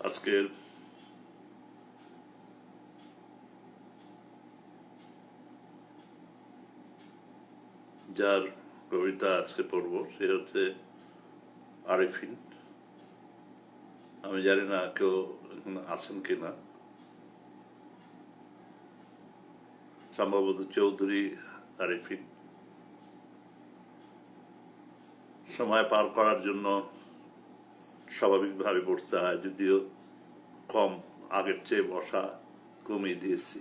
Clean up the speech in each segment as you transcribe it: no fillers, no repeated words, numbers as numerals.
আজকের যার কবিতা আজকে পড়ব সে হচ্ছে আরিফিন। আমি জানি না কেউ এখানে আছেন কিনা, সম্ভবত চৌধুরী আরিফিন। সময় পার করার জন্য স্বাভাবিকভাবে বসতে হয়, যদিও কম, আগের চেয়ে বসা কমিয়ে দিয়েছি।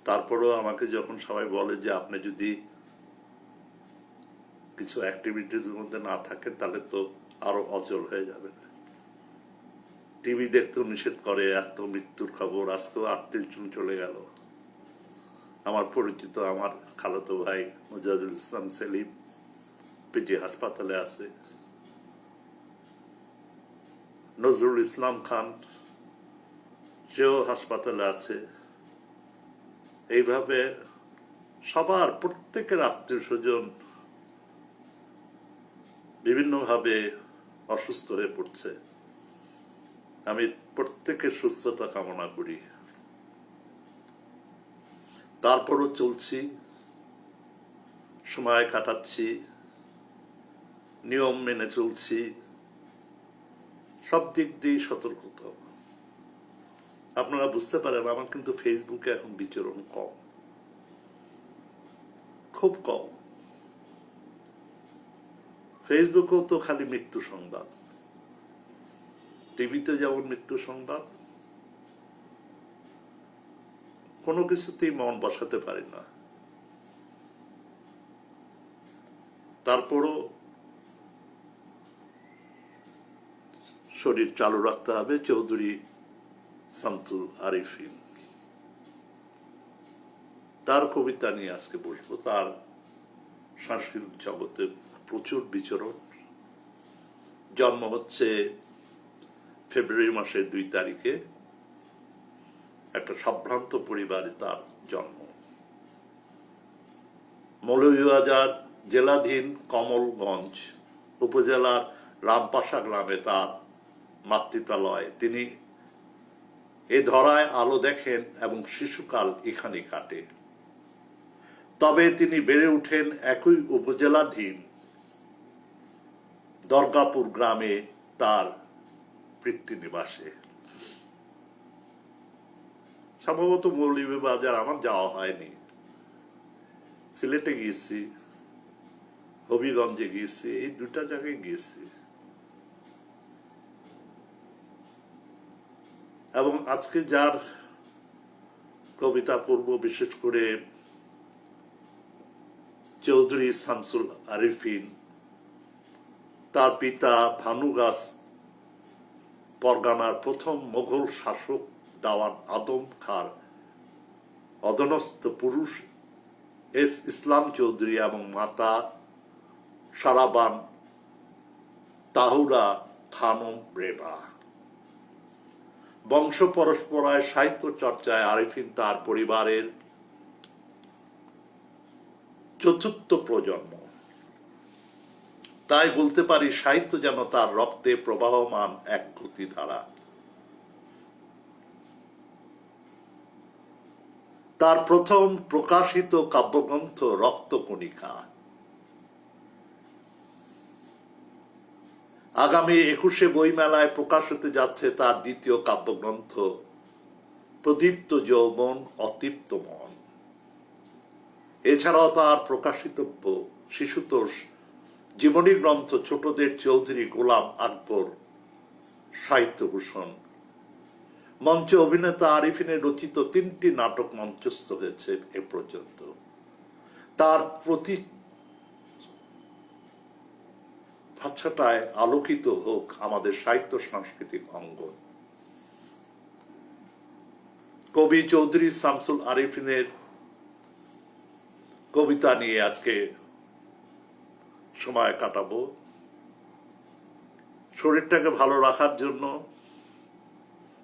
তারপরেও আমাকে যখন সবাই বলে যে আপনি যদি কিছু অ্যাক্টিভিটির মধ্যে না থাকেন তাহলে তো আরো অচল হয়ে যাবেন। টিভি দেখতেও নিষেধ করে, এত মৃত্যুর খবর। আজকেও 38 জন চলে গেল। আমার পরিচিত আমার খালাতো ভাই মুজাহিদুল ইসলাম সেলিম পিজি হাসপাতালে আছে। নজরুল ইসলাম খান সেও হাসপাতালে আছে। এইভাবে সবার প্রত্যেকের আত্মীয় স্বজন বিভিন্নভাবে অসুস্থ হয়ে পড়ছে। আমি প্রত্যেকের সুস্থতা কামনা করি। তারপরও চলছি, সময় কাটাচ্ছি, নিয়ম মেনে চলছি, সব দিক দিয়েই সতর্কতা। আপনারা বুঝতে পারেন আমার কিন্তু ফেসবুকে এখন বিচরণ কম, খুব কম। ফেসবুকেও তো খালি মৃত্যু সংবাদ, টিভিতে যেমন মৃত্যু সংবাদ, কোনো কিছুতেই মন বসাতে পারি না। তারপরও শরীর চালু রাখতে হবে। চৌধুরী শামসুল আরিফিন, তার কবিতা নিয়ে আজকে বসবো। তার সাংস্কৃতিক জগতে প্রচুর বিচরণ। জন্ম হচ্ছে ফেব্রুয়ারি মাসের 2 তারিখে। একটা সম্ভ্রান্ত পরিবারে তার জন্ম। মৌলভীবাজার জেলাধীন কমলগঞ্জ উপজেলার রামপাশা গ্রামে তার মাতৃত্বালয়। তিনি এ ধরায় আলো দেখেন এবং শিশুকাল এখানে কাটে। তবে তিনি বেড়ে ওঠেন একই উপজেলাধীন দরগাপুর গ্রামে তার পিতৃনিবাসে। সম্ভবত মৌলভীবাজার আমার যাওয়া হয়নি। সিলেটে গিয়েছি, হবিগঞ্জে গিয়েছি, এই 2টা জায়গায় গিয়েছি। এবং আজকে যার কবিতা পড়ব, বিশেষ করে চৌধুরী শামসুল আরিফিন, তার পিতা ভানুগাছ পরগনার প্রথম মোগল শাসক দেওয়ান আদম খাঁর অধীনস্থ পুরুষ ইসলাম চৌধুরী এবং মাতা সারাবান তাহুরা খানম রেবা। বংশ পরম্পরায় সাহিত্য চর্চায় আরিফিন তার পরিবারের 4র্থ প্রজন্ম। তাই বলতে পারি সাহিত্য যেন তার রক্তে প্রবাহমান এক গতিধারা। তার প্রথম প্রকাশিত কাব্যগ্রন্থ রক্তকণিকা। আগামী 21শে বইমেলায় প্রকাশ হতে যাচ্ছে তার দ্বিতীয় কাব্যগ্রন্থ প্রদীপ্ত যৌবন অতৃপ্ত মন। এছাড়াও তার প্রকাশিতব্য শিশুতোষ জীবনী গ্রন্থ ছোটদের চৌধুরী গোলাম আকবর সাহিত্যভূষণ। মঞ্চ অভিনেতা আরিফিনের রচিত 3টি নাটক মঞ্চস্থ হয়েছে এ পর্যন্ত। তার প্রতি ভাষাটায় আলোকিত হোক আমাদের সাহিত্য সাংস্কৃতিক অঙ্গন। কবি চৌধুরী শামসুল আরিফিনের কবিতা নিয়ে আজকে সময় কাটাবো। শরীরটাকে ভালো রাখার জন্য,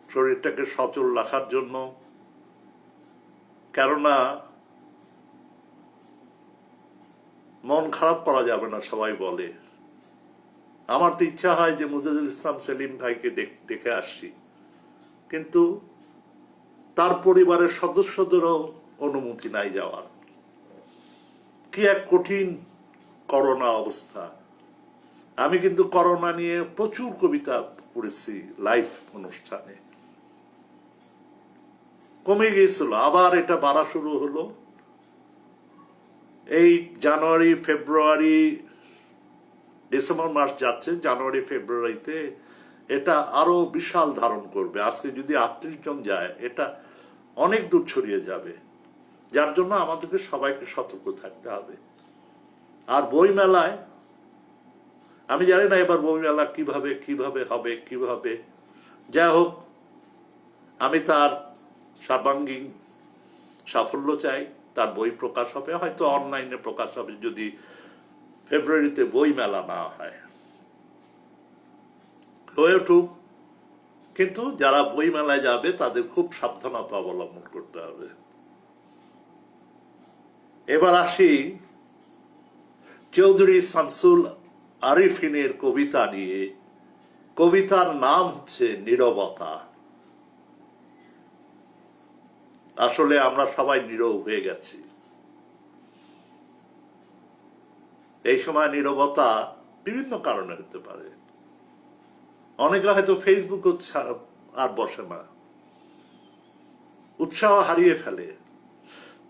শরীরটাকে সচল রাখার জন্য। কেননা মন খারাপ করা যাবে না, সবাই বলে। আমার তো ইচ্ছা হয় যে মুজাহিদুল ইসলাম সেলিম ভাইকে দেখে আসি, কিন্তু তার পরিবারের সদস্যদেরও অনুমতি নাই যাওয়ার। কি এক কঠিন করোনা অবস্থা। আমি কিন্তু করোনা নিয়ে প্রচুর কবিতা পড়েছি লাইভ অনুষ্ঠানে। কমে গিয়েছিল, আবার এটা বাড়া শুরু হলো। এই জানুয়ারি, ফেব্রুয়ারি, ডিসেম্বর মাস যাচ্ছে, জানুয়ারি ফেব্রুয়ারিতে এটা আরো বিশাল ধারণ করবে। আজকে যদি 38 জন যায়, এটা অনেক দূর ছড়িয়ে যাবে, যার জন্য আমাদেরকে সবাইকে সতর্ক থাকতে হবে। আর বই মেলায় আমি জানি না এবার বই মেলা কিভাবে হবে। যাই হোক, আমি তার সর্বাঙ্গীন সাফল্য চাই। তার বই প্রকাশ হবে, হয়তো অনলাইনে প্রকাশ হবে যদি ফেব্রুয়ারিতে বই মেলা না হয়। হয়ে উঠুক, কিন্তু যারা বই মেলায় যাবে তাদের খুব সাবধানতা অবলম্বন করতে হবে। এবার আসি চৌধুরী শামসুল আরিফিনের কবিতা নিয়ে। কবিতার নাম হচ্ছে নীরবতা। আসলে আমরা সবাই নীরব হয়ে গেছি। এই সময় নীরবতা বিভিন্ন কারণে হতে পারে। অনেকে হয়তো ফেসবুক আর বসে না, উৎসাহ হারিয়ে ফেলে।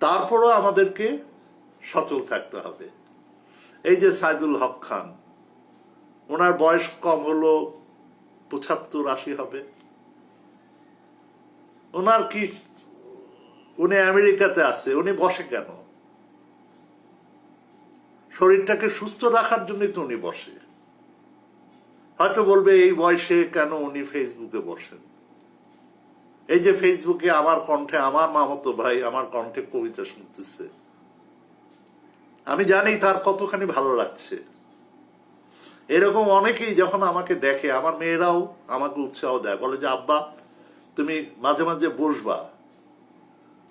তারপরও আমাদেরকে সচল থাকতে হবে। এই যে সাইদুল হক খান, ওনার বয়স কম হলো 75-80 হবে। ওনার কি, উনি আমেরিকাতে আছে, উনি বসে কেন? শরীরটাকে সুস্থ রাখার জন্যই তো উনি বসে। হয়তো বলবে এই বয়সে কেন উনি ফেসবুকে বসেন। এই যে ফেসবুকে আমার কণ্ঠে, আমার মামাতো ভাই আমার কণ্ঠে কবিতা শুনতেছে, আমি জানি তার কতখানি ভালো লাগছে। এরকম অনেকেই যখন আমাকে দেখে, আমার মেয়েরাও আমাকে উৎসাহ দেয়, বলে যে আব্বা তুমি মাঝে মাঝে বসবা,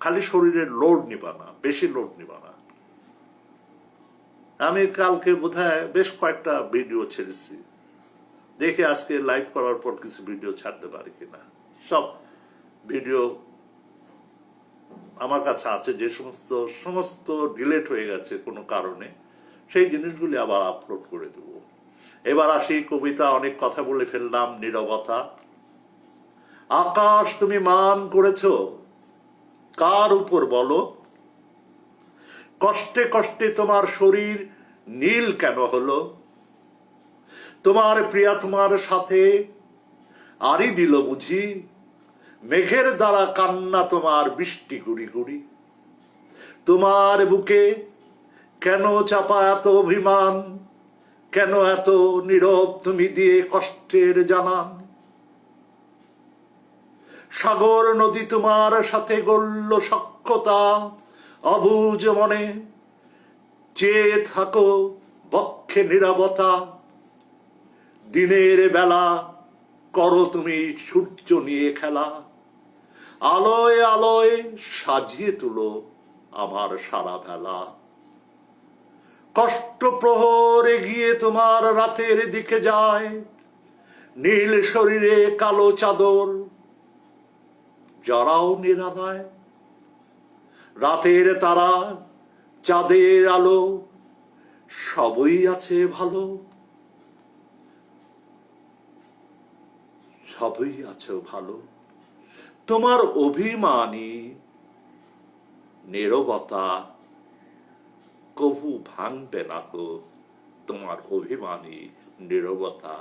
খালি শরীরের লোড নিবা না, বেশি লোড নিবা না। আমি কালকে বোধহয় বেশ কয়েকটা ভিডিও ছেড়েছি, দেখে আজকে লাইভ করার পর কিছু ভিডিও ছাড়তে পারি কিনা। সব ভিডিও আমার কাছে আছে, যে সমস্ত ডিলেট হয়ে গেছে কোনো কারণে, সেই জিনিসগুলি আবার আপলোড করে দেব। এবার আসি কবিতা, অনেক কথা বলে ফেললাম। নীরবতা। আকাশ তুমি মান করেছ কার উপর বলো? কষ্টে কষ্টে তোমার শরীর নীল কেন হলো? তোমার প্রিয়া তোমার সাথে আরি দিল বুঝি? মেঘের দ্বারা কান্না তোমার বৃষ্টি গুড়ি গুড়ি। তোমার বুকে কেন চাপা এত অভিমান? কেন এত নীরব তুমি দিয়ে কষ্টের জানান? সাগর নদী তোমার সাথে গড়ল সখ্যতা, অবুঝ মনে চেয়ে থাকো বক্ষে নীরবতা। দিনের বেলা করো তুমি সূর্য নিয়ে খেলা, আলোয় আলোয় সাজিয়ে তুলো আমার সারা বেলা। কষ্ট প্রহর এগিয়ে তোমার রাতের দিকে যায়, নীল শরীরে কালো চাদর জড়াও নিরালায়। রাতের তারা, চাঁদের আলো সবই আছে ভালো, সবই আছে ভালো। তোমার অভিমানী নীরবতা কভু ভাঙবে না গো। তোমার অভিমানী নীরবতা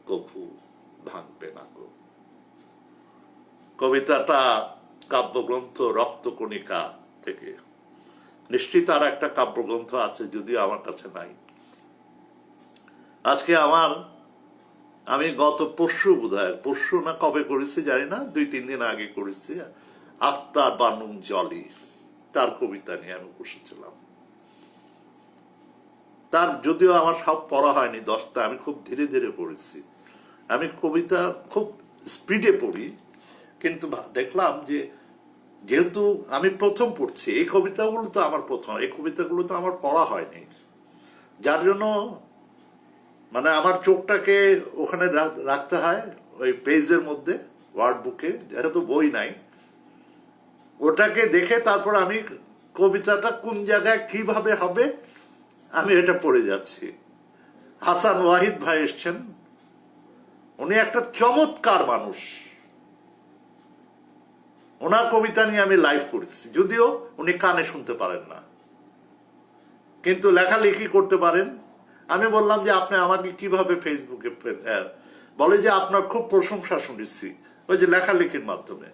কভু ভাঙবে না গো। কবিতাটা কাব্যগ্রন্থ রক্তকণিকা থেকে। নিশ্চিত আর একটা কাব্যগ্রন্থ আছে, যদিও আমার কাছে নাই। আজকে আমি গত পরশু না কবে করেছি জানি না, 2-3 দিন আগে করেছি, আক্তার বানু জলি, তার কবিতা নিয়ে আমি বসেছিলাম। তার যদিও আমার সব পড়া হয়নি, 10টা, আমি খুব ধীরে ধীরে পড়েছি। আমি কবিতা খুব স্পিডে পড়ি, কিন্তু দেখলাম যে যেহেতু আমি প্রথম পড়ছি, এই কবিতাগুলো তো আমার প্রথম, এই কবিতাগুলো তো আমার পড়া হয়নি, যার জন্য মানে আমার চোখটাকে ওখানে রাখতে হয় ওই পেজের মধ্যে, ওয়ার্ড বুকে, যেহেতু বই নাই, ওটাকে দেখে তারপর আমি কবিতাটা কোন জায়গায় কিভাবে হবে আমি এটা পড়ে যাচ্ছি। হাসান ওয়াহিদ ভাই এসছেন, উনি একটা চমৎকার মানুষ, ওনার কবিতা নিয়ে আমি লাইভ করেছি, যদিও উনি কানে শুনতে পারেন না কিন্তু লেখালেখি করতে পারেন। আমি বললাম যে আপনি আমাকে কিভাবে ফেসবুকে, বলে যে আপনার খুব প্রশংসা শুনেছি ওই যে লেখালেখির মাধ্যমে।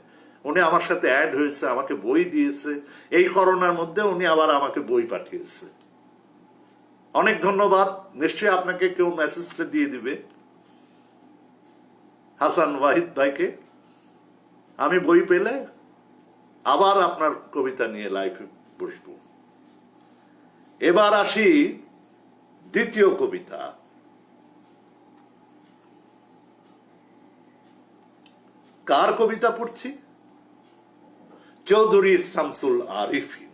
উনি আমার সাথে অ্যাড হয়েছে, আমাকে বই দিয়েছে, এই করোনার মধ্যে উনি আবার আমাকে বই পাঠিয়েছে। অনেক ধন্যবাদ, নিশ্চয়ই আপনাকে কেউ মেসেজটা দিয়ে দিবে হাসান ওয়াহিদ ভাইকে। আমি বই পেলে আবার আপনার কবিতা নিয়ে লাইভে বসবো। এবার আসি দ্বিতীয় কবিতা। কার কবিতা পড়ছি? চৌধুরী শামসুল আরিফিন।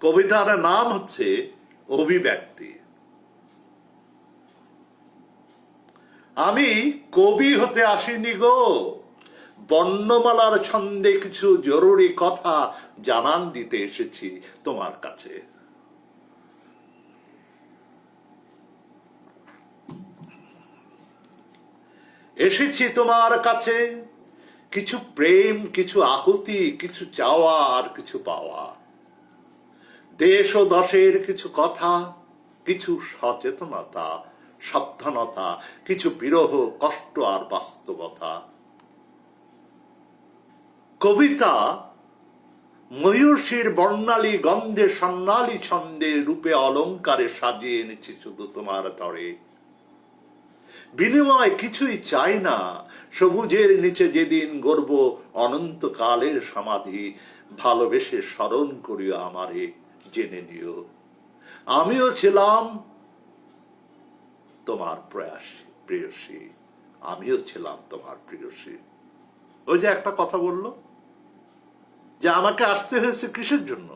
কবিতার নাম হচ্ছে অভিব্যক্তি। আমি কবি হতে আসিনি গো, বর্ণমালার ছন্দে কিছু জরুরি কথা জানান দিতে এসেছি তোমার কাছে। এসেছি তোমার কাছে কিছু প্রেম, কিছু আকুতি, কিছু চাওয়া আর কিছু পাওয়া, দেশ ও দশের কিছু কথা, কিছু সচেতনতা, সাবধানতা, কিছু বিরহ, কষ্ট আর বাস্তবতা। কবিতা ময়ূষীর বর্ণালী গন্ধে সন্ন্যালী ছন্দে রূপে অলঙ্কারে সাজিয়ে এনেছি শুধু তোমার তরে। বিনিময় কিছুই চাই না, সবুজের নিচে যেদিন গর্ব অনন্তকালের সমাধি, ভালোবেসে স্মরণ করিও আমারে, জেনে নিও আমিও ছিলাম তোমার প্রেয়সী, আমিও ছিলাম তোমার প্রেয়সী। ওই যে একটা কথা বললো যে আমাকে আসতে হয়েছে কিসের জন্য?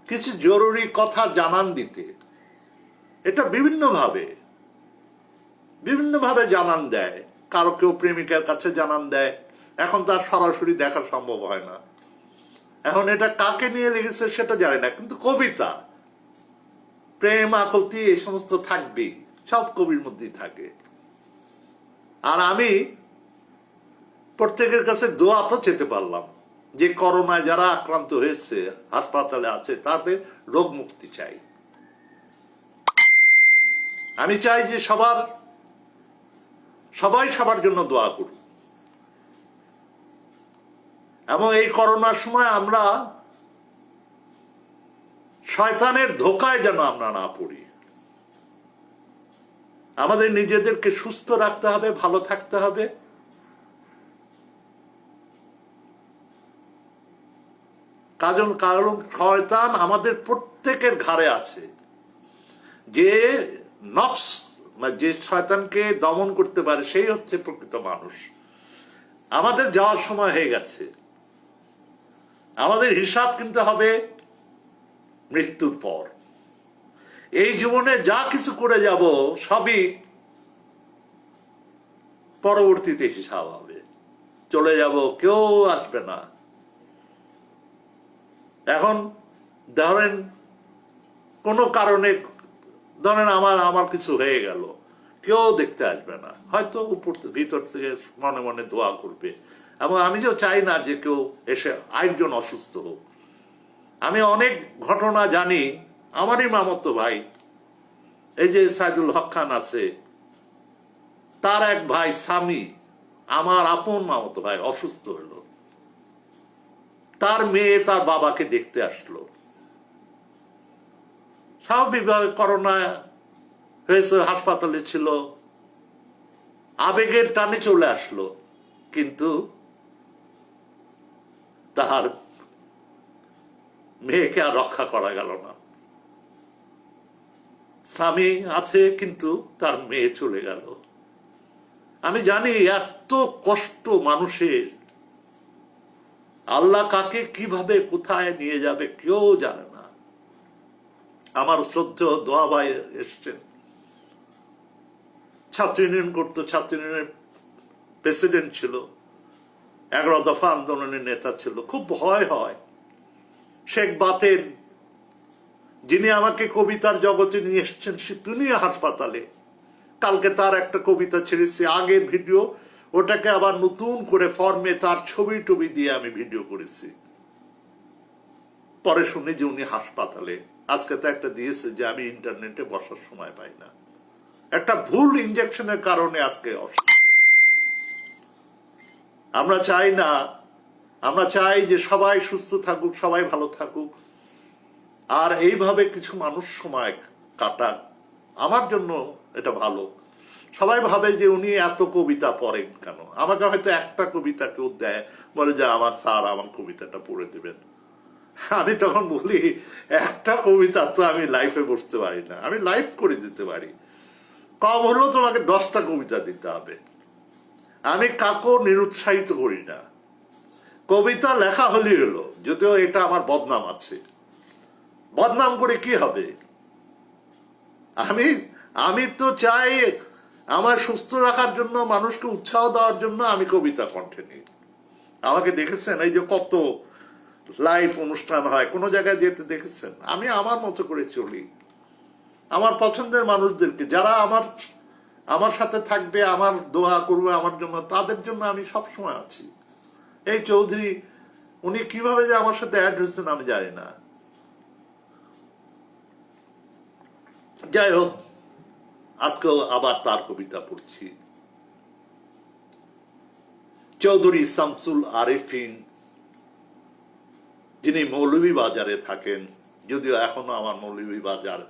কিছু জরুরি কথা জানান দিতে। এটা বিভিন্নভাবে জানান দেয়। কারো কেউ প্রেমিকার কাছে জানান দেয়, এখন তার সরাসরি দেখা সম্ভব হয় না। এখন এটা কাকে নিয়ে লিখেছে সেটা জানি না, কিন্তু কবিতা, প্রেম আকুতি এই সমস্ত থাকবেই, সব কবির মধ্যেই থাকে। আর আমি প্রত্যেকের কাছে দোয়া তো চেতে পারলাম যে করোনায় যারা আক্রান্ত হয়েছে, হাসপাতালে আছে, তাদের রোগ মুক্তি চাই। আমি চাই যে সবাই সবার জন্য দোয়া করুন, এবং এই করোনার সময় আমরা শয়তানের ধোকায় যেন আমরা না পড়ি। আমাদের নিজেদেরকে সুস্থ রাখতে হবে, ভালো থাকতে হবে। কারণ শয়তান আমাদের প্রত্যেকের ঘাড়ে আছে। যে নফস, যে শয়তানকে দমন করতে পারে সেই হচ্ছে প্রকৃত মানুষ। আমাদের যাওয়ার সময় হয়ে গেছে, আমাদের হিসাব কিন্তু হবে মৃত্যুর পর। এই জীবনে যা কিছু করে যাব সবই পরবর্তীতে হিসাব হবে। চলে যাব, কেউ আসবে না। এখন ধরেন কোনো কারণে, ধরেন আমার কিছু হয়ে গেল, কেউ দেখতে আসবে না, হয়তো ভিতর থেকে মনে মনে দোয়া করবে। এবং আমি যে চাই না যে কেউ এসে আরেকজন অসুস্থ হোক। আমি অনেক ঘটনা জানি, আমারই মামাতো ভাই, এই যে সাইদুল হক খান আছে, তার এক ভাই স্বামী, আমার আপন মামাতো ভাই, অসুস্থ হলো, তার মেয়ে তার বাবাকে দেখতে আসলো। স্বাভাবিকভাবে করোনা হয়েছে, হাসপাতালে ছিল, আবেগের টানে চলে আসলো, কিন্তু তার মেয়েকে আর রক্ষা করা গেল না। স্বামী আছে কিন্তু তার মেয়ে চলে গেল। আমি জানি এত কষ্ট মানুষের, আল্লাহ কাকে কিভাবে কোথায় নিয়ে যাবে কেউ জানে না। আমার শ্রদ্ধেয় দোয়া ভাই এসছেন, ছাত্র ইউনিয়ন করতো, ছাত্র ইউনিয়নের প্রেসিডেন্ট ছিল, 11 দফা আন্দোলনের নেতা ছিল। খুব ভয় হয়। শেখ বাতেন, যিনি আমাকে কবিতার জগতে নিয়ে এসছেন, তিনি হাসপাতালে। কালকে তার একটা কবিতা ছেড়েছি, আগের ভিডিও, ওটাকে আবার নতুন করে ফর্মে তার ছবি টবি দিয়ে আমি ভিডিও করেছি। পরে শুনি যে উনি হাসপাতালে। আজকে তো একটা দিয়েছে যে আমি ইন্টারনেটে বসার সময় পাই না, একটা ভুল ইনজেকশনের কারণে আজকে অসুস্থ। আমরা চাই না, আমরা চাই যে সবাই সুস্থ থাকুক, সবাই ভালো থাকুক, আর এইভাবে কিছু মানুষ সময় কাটাক। আমার জন্য এটা ভালো। সবাই ভাবে যে উনি এত কবিতা পড়েন কেন। আমাকে হয়তো একটা কবিতা কেউ দেয়, বলে যে আমার স্যার আমার কবিতাটা পড়ে দেবেন। আমি তখন বলি, একটা কবিতা তো আমি লাইফে বসতে পারি না, আমি লাইভ করে দিতে পারি, কম হলেও তোমাকে 10টা কবিতা দিতে হবে। আমি কাকো নিরুৎসাহিত করি না, কবিতা লেখা হলেই হলো। যদিও এটা আমার বদনাম আছে, বদনাম করে কি হবে? আমি তো চাই আমার সুস্থ রাখার জন্য, মানুষকে উৎসাহ দেওয়ার জন্য আমি কবিতা কণ্ঠে নিই। আমাকে দেখেছেন এই যে কত লাইভ অনুষ্ঠান হয়, কোনো জায়গায় যেতে দেখেছেন? আমি আমার মতো করে চলি। আমার পছন্দের মানুষদেরকে, যারা আমার সাথে থাকবে, আমার দোয়া করবে আমার জন্য, তাদের জন্য আমি সবসময় আছি। এই চৌধুরী, উনি কিভাবে যে আমার সাথে অ্যাড হয়েছেন আমি জানি না। যাই হোক, আজকেও আবার তার কবিতা পড়ছি। চৌধুরী শামসুল আরেফিন, যিনি মৌলভীবাজারে থাকেন, যদিও এখনো আমার মৌলভীবাজার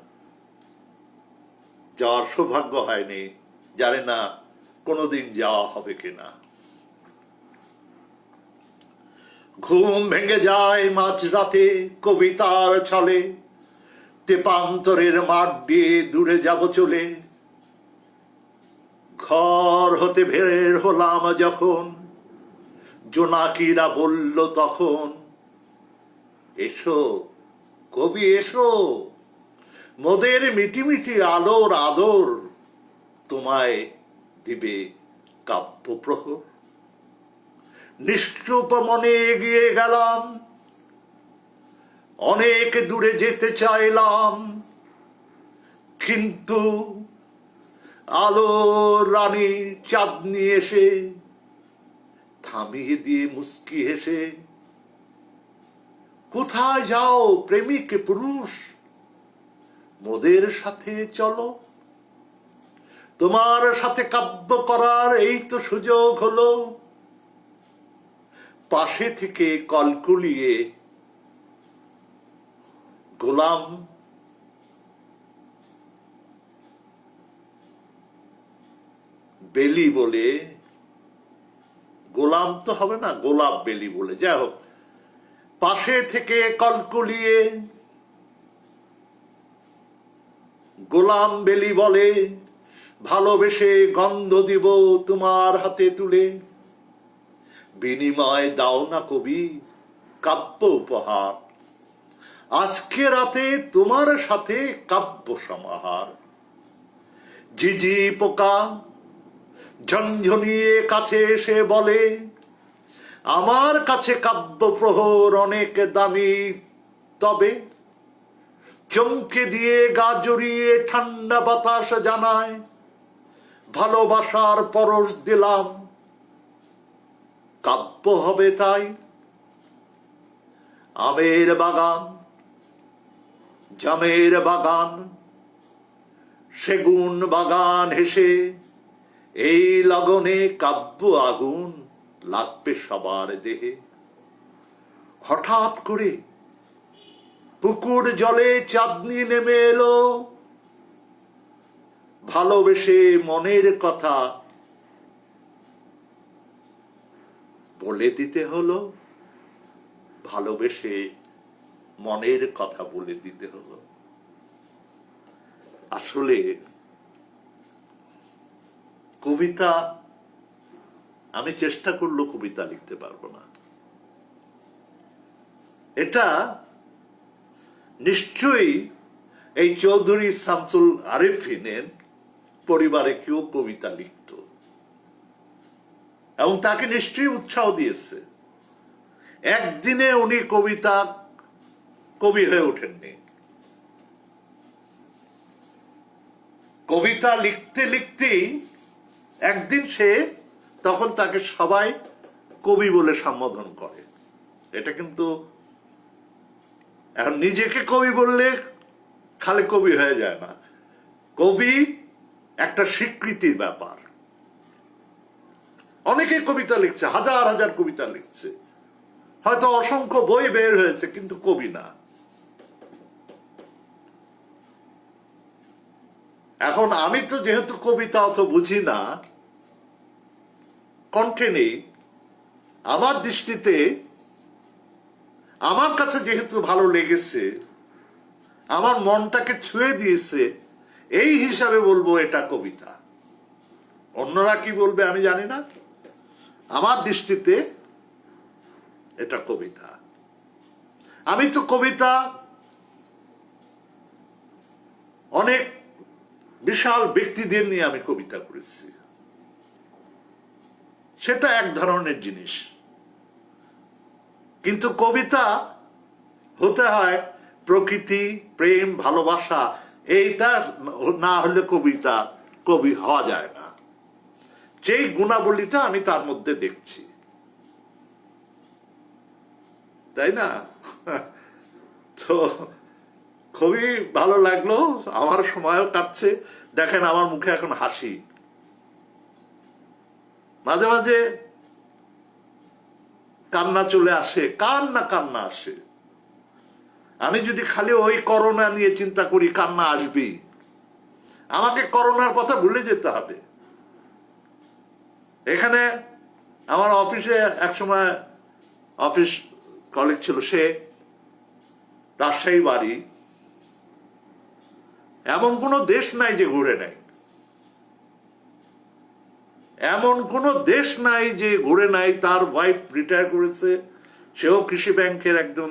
যাওয়ার সৌভাগ্য হয়নি, জানি না কোনোদিন যাওয়া হবে কিনা। ঘুম ভেঙে যায় মাঝরাতে কবিতার ছলে, তেপান্তরের মাঠ দিয়ে দূরে যাব চলে। ঘর হতে বের হলাম যখন, জোনাকিরা বলল তখন, এসো কবি এসো, মোদের মিটিমিটি আলোর আদর, তোমায় দিবে কাব্য প্রহর। নিশ্চুপ মনে এগিয়ে গেলাম, অনেক দূরে যেতে চাইলাম, কিন্তু আলোর রানী চাঁদনি এসে থামিয়ে দিয়ে মুস্কি হেসে, কোথায় যাও প্রেমিক পুরুষ, মোদের সাথে চলো, তোমার সাথে কাব্য করার এই তো সুযোগ হলো। পাশে থেকে কলকুলিয়ে গোলাম বেলি বলে, গোলাম তো হবে না, গোলাপ বেলি বলে, যাই হোক, পাশে থেকে কলকুলিয়ে গোলাম বেলি বলে, ভালোবেসে গন্ধ দিব তোমার হাতে তুলে, বিনিময় দাও না কবি কাব্য উপহার, আজকে রাতে তোমার সাথে কাব্য সমাহার। ঝিঝি পোকা ঝনঝনিয়ে কাছে এসে বলে, আমার কাছে কাব্য প্রহর অনেক দামি, তবে চমকে দিয়ে গা জড়িয়ে ঠান্ডা বাতাস জানায়, ভালোবাসার পরশ দিলাম, কাব্য হবে তাই। আমের বাগান, জামের বাগান, সেগুন বাগান হেসে, এই লগনে কাব্য আগুন লাগবে সবার দেহে। হঠাৎ করে পুকুর জলে চাঁদনি নেমে এলো, ভালোবেসে মনের কথা বলে দিতে হলো, ভালোবেসে মনের কথা বলে দিতে হলো। আসলে কবিতা আমি চেষ্টা করলেও কবিতা লিখতে পারবো না। এটা নিশ্চয়ই এই চৌধুরী শামসুল আরিফিনের পরিবারে কেউ কবিতা লিখত এবং তাকে নিশ্চয়ই উৎসাহ দিয়েছে। একদিনে উনি কবি হয়ে ওঠেননি। কবিতা লিখতে লিখতেই একদিন তখন তাকে সবাই কবি বলে সম্বোধন করে। এটা কিন্তু এখন নিজেকে কবি বললে খালি কবি হয়ে যায় না, কবি একটা স্বীকৃতির ব্যাপার। অনেকে কবিতা লিখছে, হাজার হাজার কবিতা লিখছে, হয়তো অসংখ্য বই বের হয়েছে, কিন্তু কবি না। এখন আমি তো যেহেতু কবিতা অত বুঝি না, কণ্ঠে নেই, আমার দৃষ্টিতে আমার কাছে যেহেতু ভালো লেগেছে, আমার মনটাকে ছুঁয়ে দিয়েছে, এই হিসাবে বলবো এটা কবিতা। অন্যরা কি বলবে আমি জানি না, আমার দৃষ্টিতে এটা কবিতা। আমি তো কবিতা অনেক বিশাল ব্যক্তিদের নিয়ে আমি কবিতা করেছি, সেটা এক ধরনের জিনিস। কিন্তু কবিতা হতে হয় প্রকৃতি, প্রেম, ভালোবাসা, এইটা না হলে কবি হওয়া যায় না। যেই গুণাবলীটা আমি তার মধ্যে দেখছি, তাই না? তো খুবই ভালো লাগলো, আমার সময়ও কাটছে। দেখেন আমার মুখে এখন হাসি, মাঝে মাঝে কান্না চলে আসে, কান্না আসে। আমি যদি খালি ওই করোনা নিয়ে চিন্তা করি, কান্না আসবেই। আমাকে করোনার কথা ভুলে যেতে হবে। এখানে আমার অফিসে একসময় অফিস কলিগ ছিল, সে রাজশাহী বাড়ি। এমন কোনো দেশ নাই যে ঘুরে নাই, এমন কোনো দেশ নাই যে ঘুরে নাই। তার ওয়াইফ রিটায়ার করেছে, সেও কৃষি ব্যাংকের একজন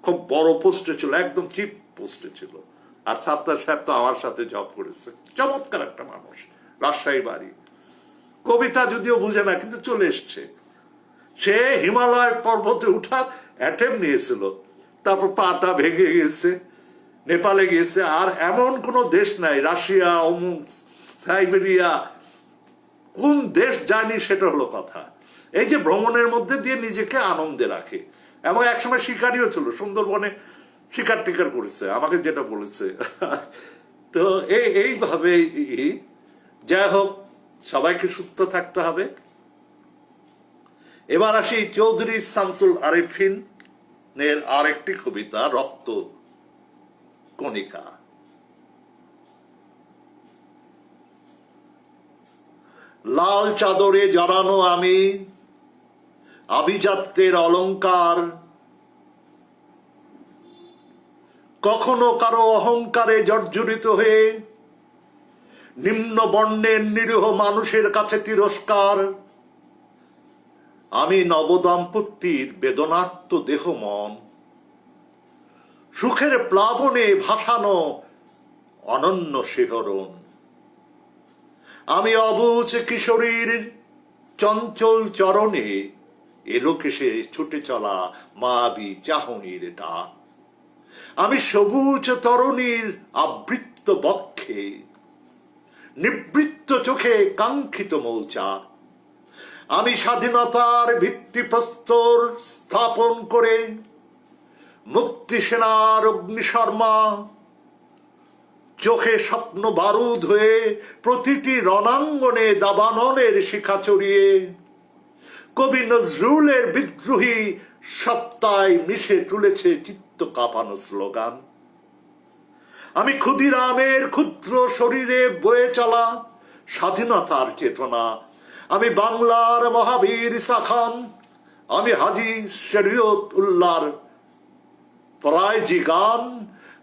খুব বড় পোস্টে ছিল, একদম চিপ পোস্টে ছিল। আর সাত্তার সাহেব তো আমার সাথে জব করেছে, চমৎকার একটা মানুষ, রাজশাহী বাড়ি। কবিতা যদিও বুঝে না, কিন্তু চলে এসছে। সে হিমালয় পর্বতে উঠার অ্যাটেম্প নিয়েছিল, তারপর পাটা ভেঙে গেছে, নেপালে গিয়েছে। আর এমন কোনো দেশ নাই, রাশিয়া, অমুক, সাইবেরিয়া, কোন দেশ যায়নি সেটা হলো কথা। এই যে ভ্রমণের মধ্যে দিয়ে নিজেকে আনন্দে রাখে। এবং একসময় শিকারিও ছিল, সুন্দরবনে শিকার টিকার করেছে, আমাকে যেটা বলেছে। তো এইভাবে যাই হোক, সবাইকে সুস্থ থাকতে হবে। এবার আসি চৌধুরী শামসুল আরিফিনের আরেকটি কবিতা, রক্ত কণিকা। লাল চাদরে জড়ানো আমি, আভিজাত্যের অলংকার, কখনো কারো অহংকারে জর্জরিত হয়ে নিম্ন বর্ণের নিরীহ মানুষের কাছে তিরস্কার। আমি নবদম্পতির বেদনার্ত দেহ মন, সুখের প্লাবনে ভাসানো অনন্য শিহরণ। আমি অবুঝ কিশোরীর চঞ্চল চরণে এলোকেশে ছুটে চলা মায়াবী চাহনির ডাক। আমি সবুজ তরুণীর আবৃত্ত বক্ষে, নিবৃত্ত চোখে কাঙ্ক্ষিত মৌচাক। আমি স্বাধীনতার ভিত্তিপ্রস্তর স্থাপন করে মুক্তি সেনার অগ্নিশর্মা, চোখে স্বপ্ন বারুদ হয়ে প্রতিটি রণাঙ্গনে দাবানলের শিখা চড়িয়ে কবি নজরুলের বিদ্রোহী সত্তায় মিশে তুলেছে চিত্ত কাঁপানো স্লোগান। আমি ক্ষুদিরামের ক্ষুদ্র শরীরে বয়ে চলা স্বাধীনতার চেতনা। আমি বাংলার মহাবীর ঈসা খান, আমি হাজী শরীয়ত উল্লাহর ফরাইজি গান।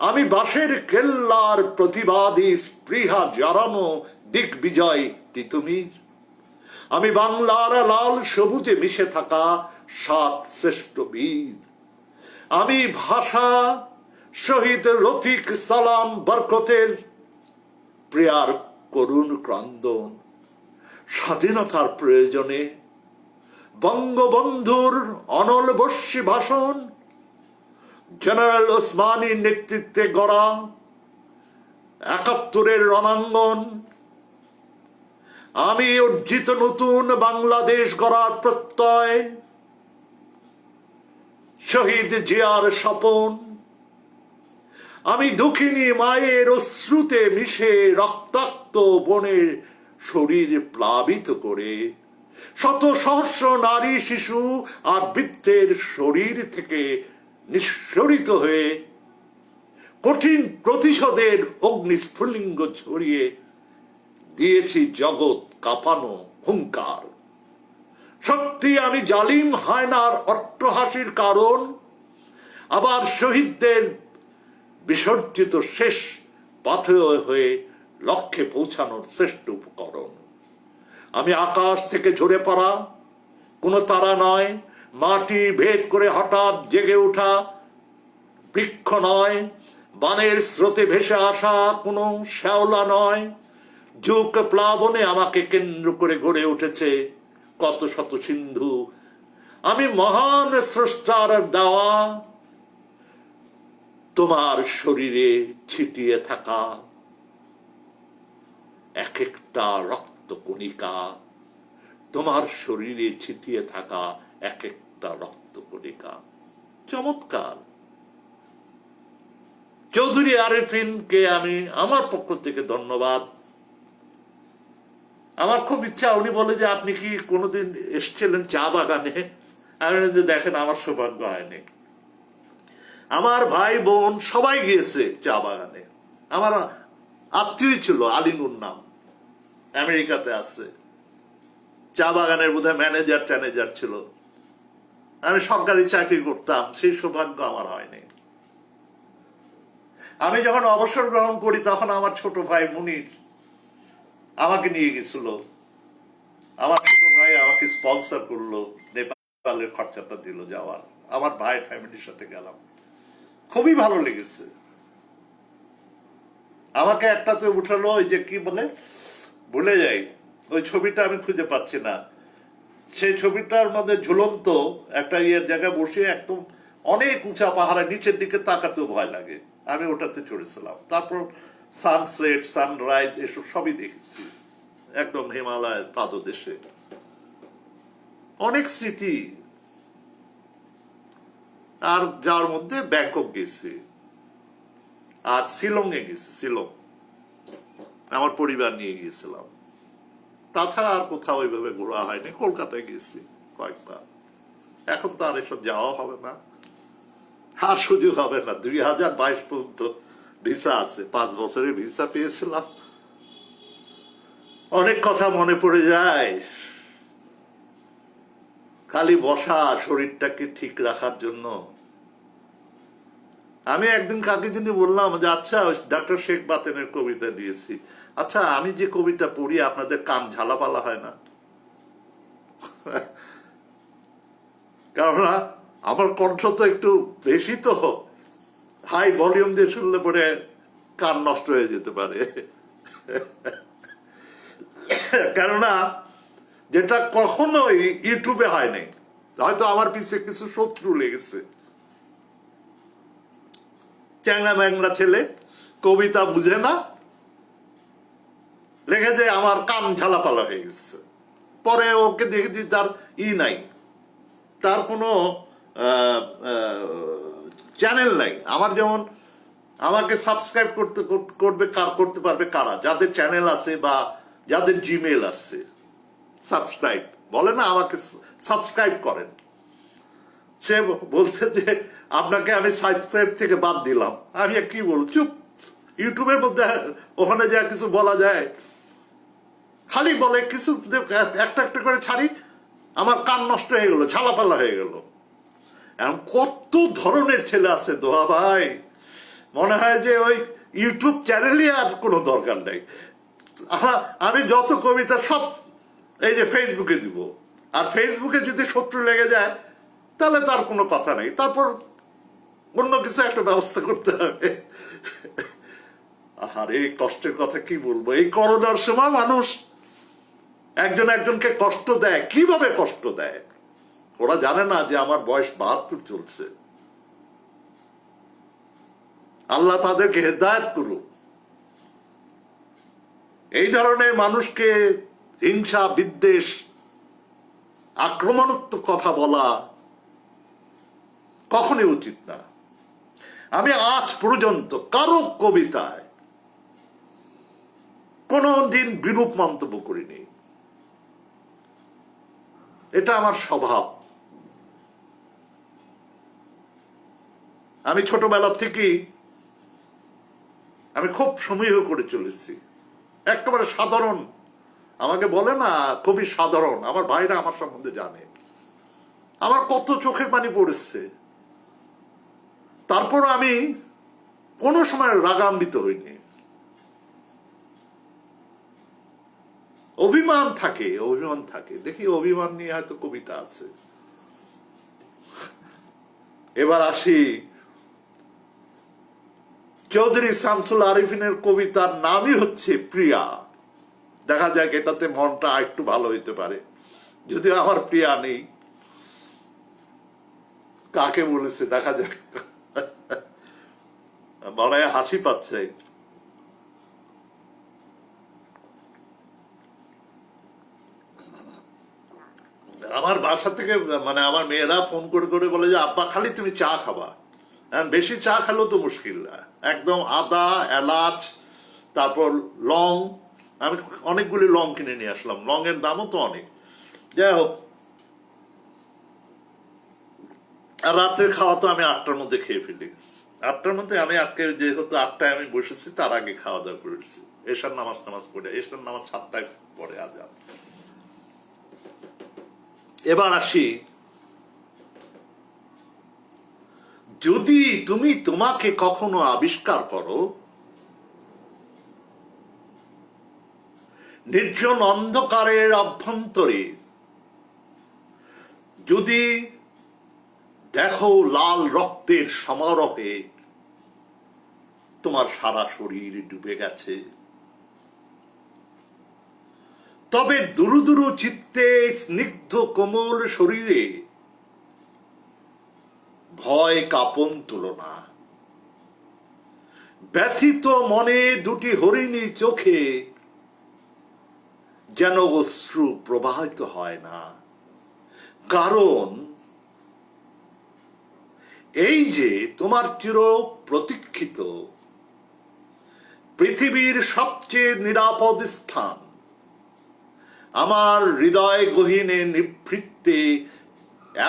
আমি বাঁশের কেল্লার প্রতিবাদী স্পৃহা জারানো দিগ্বিজয় তিতুমির। আমি বাংলার লাল সবুজে মিশে থাকা সাত শ্রেষ্ঠ বীর। আমি ভাষা শহীদ রফিক সালাম বরকতের প্রিয়ার করুণ ক্রন্দন, স্বাধীনতার প্রয়োজনে বঙ্গবন্ধুর অনলবর্ষী ভাষণ, জেনারেল ওসমানীর নেতৃত্বে গড়া ৭১-এর রণাঙ্গন, আমি অর্জিত নতুন বাংলাদেশ গড়ার প্রত্যয়, শহীদ জিয়ার স্বপন, আমি দুঃখিনী মায়ের অশ্রুতে মিশে রক্তাক্ত বোনের শরীর প্লাবিত করে শত সহস্র নারী শিশু আর বৃদ্ধের শরীর থেকে নিঃসরিত হয়ে কঠিন প্রতিশোধের অগ্নিস্ফুলিঙ্গ ছড়িয়ে দিয়েছি জগৎ কাঁপানো হুঙ্কার। সত্যি আমি জালিম হায়নার অট্টহাসির কারণ, আবার শহীদদের বিসর্জিত শেষ পাথেয় হয়ে লক্ষ্যে পৌঁছানোর শ্রেষ্ঠ উপকরণ। আমি আকাশ থেকে ঝরে পড়া কোনো তারা নয়, মাটি ভেদ করে হঠাৎ জেগে ওঠা বৃক্ষ নয়, বানের স্রোতে ভেসে আসা কোনো শ্যাওলা নয়, যুগ প্লাবনে আমাকে কেন্দ্র করে গড়ে উঠেছে কত শত সিন্ধু। আমি মহান স্রষ্টার দেওয়া তোমার শরীরে ছিটিয়ে থাকা এক একটা রক্ত কণিকা, তোমার শরীরে ছিটিয়ে থাকা এক একটা রক্ত কণিকা। চমৎকার। চৌধুরী আরেফিনকে আমি আমার পক্ষ থেকে ধন্যবাদ। আমার খুব ইচ্ছা, উনি বলে যে আপনি কি কোনোদিন এসেছিলেন চা বাগানে? আমি দেখেন আমার সৌভাগ্য হয়নি। আমার ভাই বোন সবাই গিয়েছে চা বাগানে। আমার আত্মীয় ছিল আলিনুর নাম, আমেরিকাতে আছে, চা বাগানের বোধহয় ম্যানেজার ছিল। আমি সরকারি চাকরি করতাম, সেই সৌভাগ্য আমার হয়নি। আমি যখন অবসর গ্রহণ করি তখন আমার ছোট ভাই মুনির আমাকে নিয়ে গেছিল। আমার ছোট ভাই আমাকে স্পন্সর করলো, নেপালের খরচাটা দিল যাওয়ার। আমার ভাইয়ের ফ্যামিলির সাথে গেলাম, খুবই ভালো লেগেছে। আমাকে একটাতে উঠালো, ওই যে কি বলে ভুলে যাই, ওই ছবিটা আমি খুঁজে পাচ্ছি না। সেই ছবিটার মধ্যে ঝুলন্ত একটা ইয়ের জায়গায় বসে একদম অনেক উঁচা পাহাড়ের নিচের দিকে তাকাতেও ভয় লাগে। আমি ওটাতে চড়েছিলাম। তারপর সানসেট, সানরাইজ এসব সবই দেখেছি, একদম হিমালয়ের পাদদেশে। অনেক স্মৃতি। আর যার মধ্যে ব্যাংকক গেছি, আর শিলংয়ে গেছি। শিলং আমার পরিবার নিয়ে গিয়েছিলাম। তাছাড়া আর কোথাও ওইভাবে ঘোরা হয়নি। কলকাতায় গেছি কয়েকবার। এখন তো আর এসব যাওয়া হবে না, আর সুযোগ হবে না। 2022 পর্যন্ত ভিসা আছে, 5 বছরের ভিসা পেয়েছিলাম। অনেক কথা মনে পড়ে যায়। খালি বসা শরীরটাকে ঠিক রাখার জন্য। আমি একদিন কাকে যিনি বললাম যে আচ্ছা, ডক্টর শেখ বাতেনের কবিতা দিয়েছি, আচ্ছা আমি যে কবিতা পড়ি আপনাদের কান ঝালাপালা হয় না? কেননা আমার কণ্ঠ তো একটু বেশি, তো হাই ভলিউম দিয়ে শুনলে পরে কান নষ্ট হয়ে যেতে পারে। কেননা যেটা কখনোই ইউটিউবে হয় নাই। হয়তো আমার পিছে কিছু শত্রু লেগেছে, চ্যাংড়া ম্যাংড়া ছেলে, কবিতা বুঝে না, লেগেছে আমার কান ঝালাপালা হয়ে গেছে। পরে ওকে দেখেছি তার নাই, তার কোনো চ্যানেল নাই। আমার যেমন আমাকে সাবস্ক্রাইব করতে পারবে কারা? যাদের চ্যানেল আছে বা যাদের জিমেল আছে। সাবস্ক্রাইব বলে না, আমাকে সাবস্ক্রাইব করেন। সে বলছে যে আপনাকে আমি সাবস্ক্রাইব থেকে বাদ দিলাম। আমি কি বল, চুপ। ইউটিউবের মধ্যে ওখানে যা কিছু বলা যায়, খালি বলে কিছু একটা একটা করে ছাড়ি, আমার কান নষ্ট হয়ে গেল, ঝালাপালা হয়ে গেল। এখন কত ধরনের ছেলে আছে দোহা ভাই, মনে হয় যে ওই ইউটিউব চ্যানেলই আর কোনো দরকার নেই। আমি যত কবিতা সব এই যে ফেসবুকে দিব, আর ফেসবুকে যদি শত্রু লেগে যায় তাহলে তার কোনো কথা নেই। তারপর অন্য কিছু একটা ব্যবস্থা করতে হবে। আর এই কষ্টের কথা কি বলবো, এই করোনার সময় মানুষ একজন একজনকে কষ্ট দেয়, কিভাবে কষ্ট দেয়। ওরা জানে না যে আমার বয়স 72 চলছে। আল্লাহ তাদেরকে হেদায়েত করুক। এই ধরনের মানুষকে হিংসা, বিদ্বেষ, আক্রমণাত্মক কথা বলা কখনই উচিত না। আমি আজ পর্যন্ত কারো কবিতায় কোনো দিন বিরূপ মন্তব্য করিনি। এটা আমার স্বভাব। আমি ছোটবেলা থেকেই আমি খুব সমীহ করে চলেছি, একেবারে সাধারণ। আমাকে বলে না খুবই সাধারণ, আমার ভাইরা আমার সম্বন্ধে জানে আমার কত চোখে পানি পড়েছে। তারপর আমি কোনো সময় রাগান্বিত হইনি। অভিমান থাকে, অভিমান থাকে, দেখি অভিমান নিয়ে হয়তো কবিতা আছে। এবার আসি চৌধুরী শামসুল আরিফিনের কবিতার নামই হচ্ছে প্রিয়া। দেখা যাক এটাতে মনটা একটু ভালো হইতে পারে, যদি আমার প্রিয়া নেই। কাকে বলেছে দেখা যাক, মনে হয় হাসি পাচ্ছে। আমার বাসা থেকে মানে আমার মেয়েরা ফোন করে করে বলে যে আব্বা খালি তুমি চা খাবা, বেশি চা খেলেও তো মুশকিল। একদম আদা, এলাচ, তারপর লং। আমি অনেকগুলি লং কিনে নিয়ে আসলাম, লং এর দামও তো অনেক। যাই হোক, আর রাত্রের খাওয়া তো আমি 8টার মধ্যে খেয়ে ফেলি। 8টার মধ্যে আমি আজকে যেহেতু 8টায় আমি বসেছি, তার আগে খাওয়া দাওয়া করেছি। এশার নামাজ পড়ে, এশার নামাজ 7টায় পরে আজান। এবার আসি, যদি তুমি তোমাকে কখনো আবিষ্কার করো নির্জন অন্ধকারের অভ্যন্তরে, যদি দেখো লাল রক্তের সমারোহে তোমার সারা শরীর ডুবে গেছে, তবে দুরু দুরু চিত্তে স্নিগ্ধ কোমল শরীরে ভয় কাঁপন তুলো না। ব্যথিত মনে দুটি হরিণী চোখে যেন অশ্রু প্রবাহিত হয় না। কারণ এই যে তোমার চির প্রতীক্ষিত পৃথিবীর সবচেয়ে নিরাপদ স্থান, আমার হৃদয় গহীনে নিভৃতে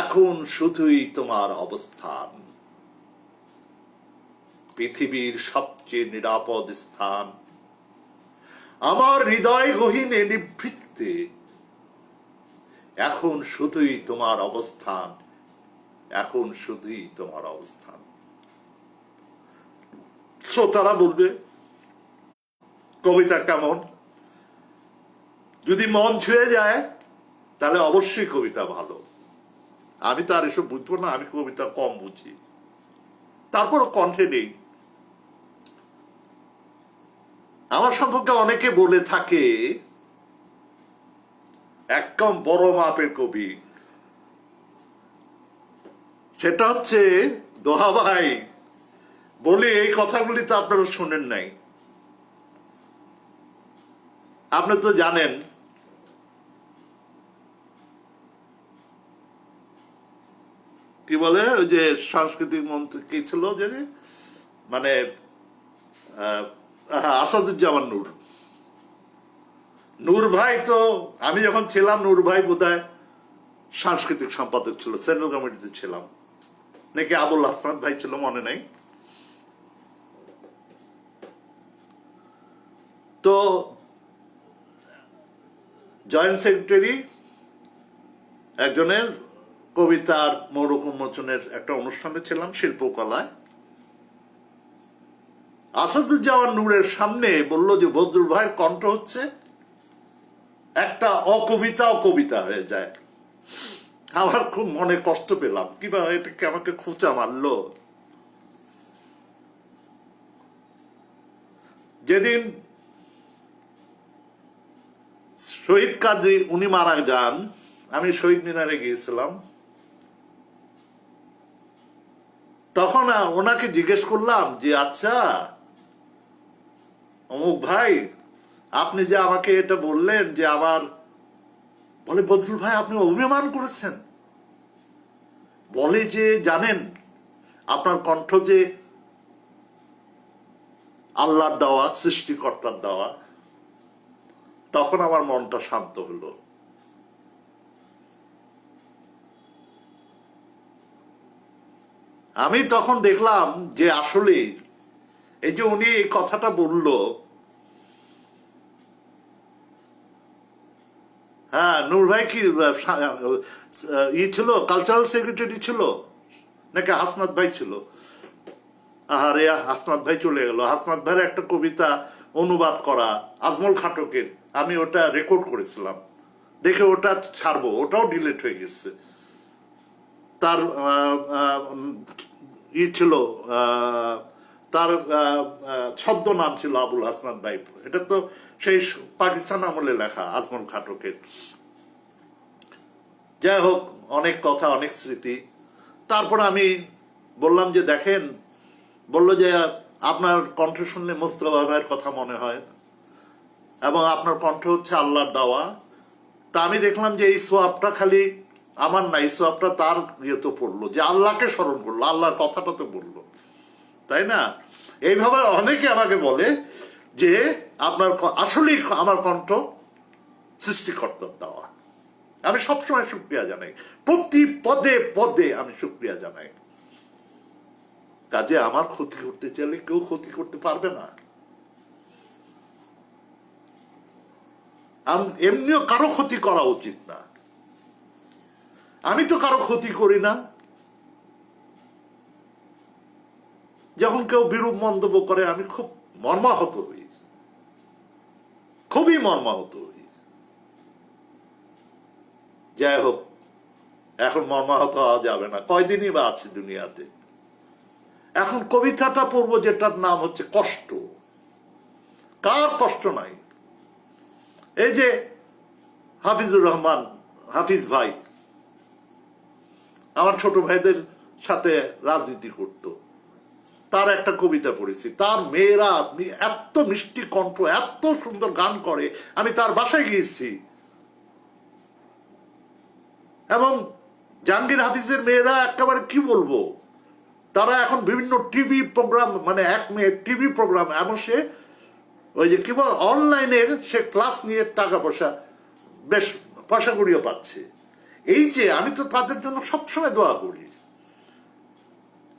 এখন শুধুই তোমার অবস্থান। পৃথিবীর সবচেয়ে নিরাপদ স্থান, আমার হৃদয় গহীনে নিভৃতে এখন শুধুই তোমার অবস্থান, এখন শুধুই তোমার অবস্থান। শ্রোতারা বলবে কবিতা কেমন। যদি মন ছুঁয়ে যায় তাহলে অবশ্যই কবিতা ভালো। আমি তো আর এসব বুঝবো না, আমি কবিতা কম বুঝি, তারপরও কণ্ঠে নেই। আমার সম্পর্কে অনেকে বলে থাকে একদম বড় মাপের কবি। সেটা হচ্ছে দোহা ভাই বলি, এই কথাগুলি তো আপনারা শুনেন নাই। আপনি তো জানেন কি বলে, ওই যে সাংস্কৃতিক মন্ত্রী কি ছিল যে, মানে আসাদুজ্জামান নূর, নূর ভাই তো, আমি যখন ছিলাম নূর ভাই বোধহয় সাংস্কৃতিক সম্পাদক ছিল, সেন্ট্রাল কমিটিতে ছিলাম, নাকি আবুল হাসনাত ভাই ছিল মনে নাই। তো জয়েন্ট সেক্রেটারি একজনের কবিতার মৌরক উন্মোচনের একটা অনুষ্ঠানে ছিলাম শিল্পকলায়। আসাদুজ্জামান নূরের সামনে বলল যে বদরুল ভাইয়ের কণ্ঠ হচ্ছে একটা অকবিতা কবিতা হয়ে যায়। আমার খুব মনে কষ্ট পেলাম, কিভাবে এটাকে আমাকে খোঁচা মারলো। যেদিন শহীদ কাজী উনি মারা যান, আমি শহীদ মিনারে গিয়েছিলাম। তখন ওনাকে জিজ্ঞেস করলাম যে আচ্ছা অমুক ভাই, আপনি যে আমাকে এটা বললেন যে আমার, বলে বদরুল ভাই আপনি অভিমান করেছেন। বলে যে জানেন আপনার কণ্ঠ যে আল্লাহর দেওয়া, সৃষ্টিকর্তার দেওয়া। তখন আমার মনটা শান্ত হলো। আমি তখন দেখলাম যে আসলে এই যে উনি এই কথাটা বলল, হ্যাঁ নূর ভাই কি ছিল, কালচারাল সেক্রেটারি ছিল নাকি হাসনাত ভাই ছিল? আরে হাসনাত ভাই চলে গেল। হাসনাত ভাইয়ের একটা কবিতা অনুবাদ করা আজমল খাটকের, আমি ওটা রেকর্ড করেছিলাম, দেখে ওটা ছাড়বো, ওটাও ডিলিট হয়ে গেছে। তার ছিল তার ছদ্ম নাম ছিল আবুল হাসনাত ভাই। এটা তো সেই পাকিস্তান আমলে লেখা আজমল খাটকের। যাই হোক, অনেক কথা, অনেক স্মৃতি। তারপর আমি বললাম যে দেখেন, বলল যে আপনার কণ্ঠ শুনলে মোস্তফা ভাইয়ের কথা মনে হয় এবং আপনার কণ্ঠ হচ্ছে আল্লাহর দেওয়া। তা আমি দেখলাম যে এই সোয়াবটা খালি আমার না, এই সোয়াবটা তার ইয়েতে পড়লো, যে আল্লাহকে স্মরণ করলো, আল্লাহর কথাটা তো বললো, তাই না? এইভাবে অনেকে আমাকে বলে যে আপনার আসলেই আমার কণ্ঠ সৃষ্টিকর্তার দেওয়া। আমি সবসময় শুকরিয়া জানাই, প্রতি পদে পদে আমি শুকরিয়া জানাই। কাজে আমার ক্ষতি করতে চাইলে কেউ ক্ষতি করতে পারবে না। এমনিও কারো ক্ষতি করা উচিত না। আমি তো কারো ক্ষতি করি না। যখন কেউ বিরূপ মন্তব্য করে আমি খুব মর্মাহত হই, খুবই মর্মাহত হই। যাই হোক, এখন মর্মাহত হওয়া যাবে না, কয়দিনই বা আছে দুনিয়াতে। এখন কবিতাটা পড়বো যেটার নাম হচ্ছে কষ্ট। কার কষ্ট নাই? এই যে হাফিজুর রহমান, হাফিজ ভাই আমার ছোট ভাইদের সাথে রাজনীতি করত, তার একটা কবিতা পড়েছি। তার মেয়েরা এত মিষ্টি কণ্ঠ, এত সুন্দর গান করে। আমি তার বাসায় গিয়েছি এবং জাহাঙ্গীর হাফিজের মেয়েরা একেবারে কি বলবো, তারা এখন বিভিন্ন টিভি প্রোগ্রাম, মানে এক মেয়ে টিভি প্রোগ্রাম, এবং সে ওই যে কি বল অনলাইনের সে ক্লাস নিয়ে টাকা পয়সা, বেশ পয়সা কড়িও পাচ্ছে। এই যে আমি তো তাদের জন্য সবসময় দোয়া করি।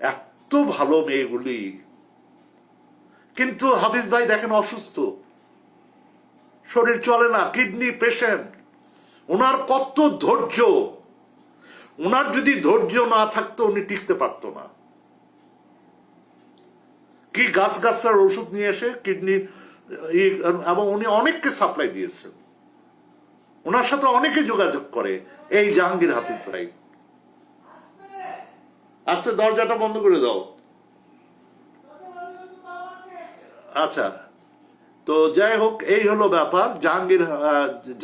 এত ভালো মেয়েগুলি, কিন্তু হাফিজ ভাই দেখেন অসুস্থ, শরীর চলে না, কিডনি পেশেন্ট। ওনার কত ধৈর্য, ওনার যদি ধৈর্য না থাকতো উনি টিকতে পারতো না। কি গাছ গাছার ওষুধ নিয়ে এসে কিডনি, এবং উনি অনেককে সাপ্লাই দিয়েছেন। ওনার সাথে অনেকে যোগাযোগ করে এই জাহাঙ্গীর হাফিজ ভাই। আস্তে দরজাটা বন্ধ করে দাও। আচ্ছা, তো যাই হোক, এই হলো ব্যাপার। জাহাঙ্গীর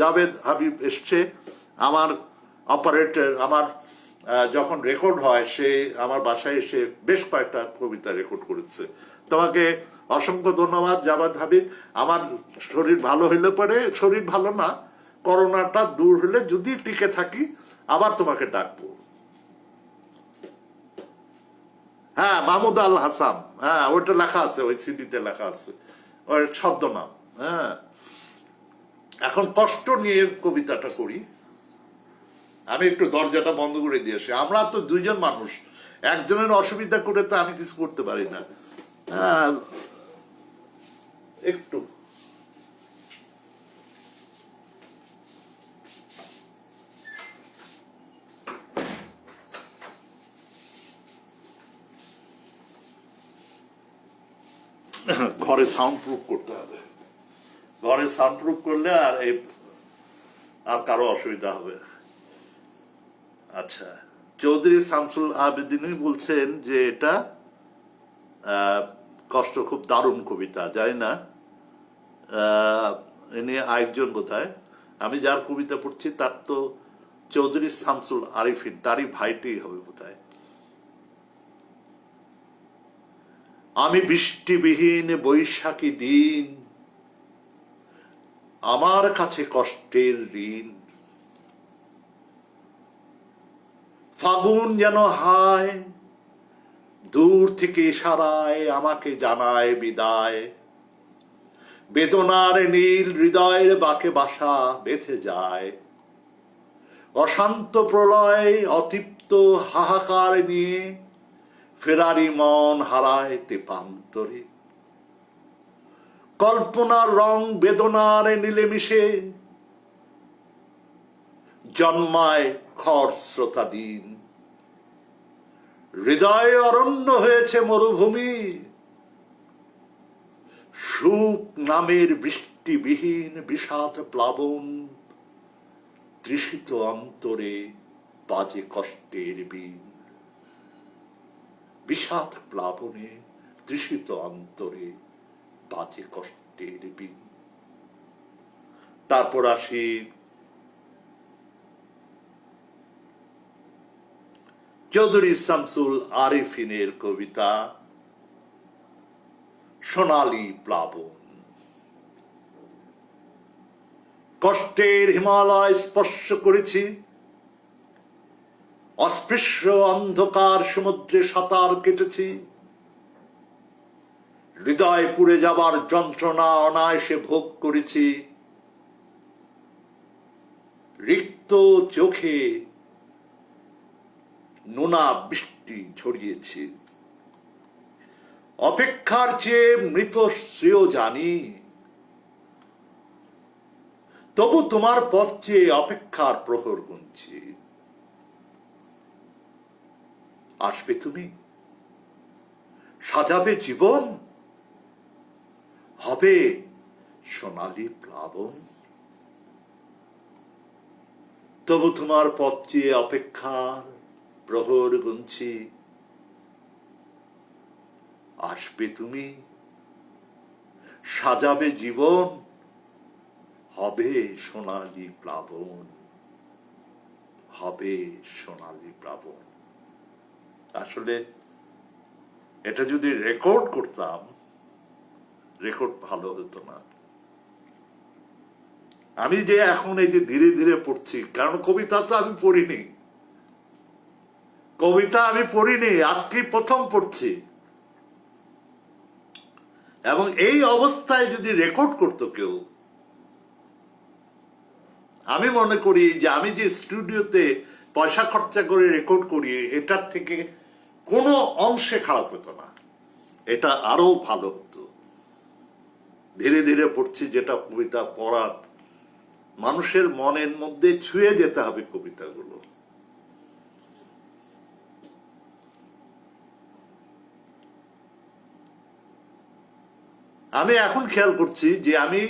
জাভেদ হাবিব এসছে, আমার অপারেটর। আমার যখন রেকর্ড হয় সে আমার বাসায় এসে বেশ কয়েকটা কবিতা রেকর্ড করেছে। তোমাকে অসংখ্য ধন্যবাদ জাভেদ হাবিব। আমার শরীর ভালো হইলে পরে, শরীর ভালো না, করোনাটা দূর হলে যদি টিকে থাকি আবার তোমাকে ডাকবো। হ্যাঁ, মাহমুদ আল হাসান, হ্যাঁ ওইটা লেখা আছে, ওই সিডিতে লেখা আছে, ওর ছদ্মনাম। হ্যাঁ, এখন কষ্ট নিয়ে কবিতাটা করি। আমি একটু দরজাটা বন্ধ করে দিয়েছি। আমরা তো দুইজন মানুষ, একজনের অসুবিধা করে তো আমি কিছু করতে পারি না। হ্যাঁ, একটু ঘরে সাউন্ড প্রুফ করতে হবে। ঘরে সাউন্ড প্রুফ করলে আর এই আর কারো অসুবিধা হবে। আচ্ছা, চৌধুরী শামসুল আবেদিনই বলছেন যে এটা কষ্ট খুব দারুণ কবিতা। জানি না ইনি আরেকজন বোধহয়, আমি যার কবিতা পড়ছি তার তো চৌধুরী শামসুল আরিফিন, তারই ভাইটি হবে বোধহয়। আমি বৃষ্টিবিহীন বৈশাখী দিন, আমার কাছে কষ্টের ঋণ, ফাগুন যেন হায় দূর থেকে ইশারায় আমাকে জানায় বিদায়, বেদনার নীল হৃদয়ের বাঁকে বাসা বেঁধে যায়, অশান্ত প্রলয় অতৃপ্ত হাহাকার নিয়ে ফেরারি মন হারায় তেপান্তরে, কল্পনার রং বেদনার নীলে মিশে জন্মায় খরস্রোতা দিন, হৃদয়ে অরণ্য হয়েছে মরুভূমি, সুখ নামের বৃষ্টিবিহীন বিষাদ প্লাবন, তৃষিত অন্তরে বাজে কষ্টের বীণ, বিষাদ প্লাবনে তৃষিত অন্তরে বাজে কষ্টের বীণ। তারপর আসি চৌধুরী শামসুল আরিফিনের কবিতা সোনালী প্লাবন। কষ্টের হিমালয় স্পর্শ করেছি, অস্পৃশ্য অন্ধকার সমুদ্রে সাঁতার কেটেছি, হৃদয় পুড়ে যাবার যন্ত্রণা অনায়াসে ভোগ করেছি, রিক্ত চোখে নোনা বৃষ্টি ঝরিয়েছি, অপেক্ষার চেয়ে মৃত শ্রেয় জানি, তবু তোমার পথ চেয়ে অপেক্ষার প্রহর গুনছি। আসবে তুমি, সাজাবে জীবন, হবে সোনালী প্লাবন, তবু তোমার পথ চেয়ে অপেক্ষার প্রহর গুনছি। আসবে তুমি, সাজাবে জীবন, হবে সোনালী প্লাবন, হবে সোনালী প্লাবন। আসলে এটা যদি রেকর্ড করতাম, রেকর্ড ভালো হতো না। আমি যে এখন এই যে ধীরে ধীরে পড়ছি, কারণ কবিতা তো আমি পড়িনি, কবিতা আমি পড়িনি, আজকেই প্রথম পড়ছি, এবং এই অবস্থায় যদি রেকর্ড করতো কেউ, আমি মনে করি যে আমি যে স্টুডিওতে পয়সা খরচা করে রেকর্ড করি, এটার থেকে কোনো অংশে খারাপ হতো না, এটা আরো ভালো হতো। ধীরে ধীরে পড়ছি, যেটা কবিতা পড়ার মানুষের মনের মধ্যে ছুঁয়ে যেতে হবে কবিতাগুলো। আমি এখন খেয়াল করছি যে আমি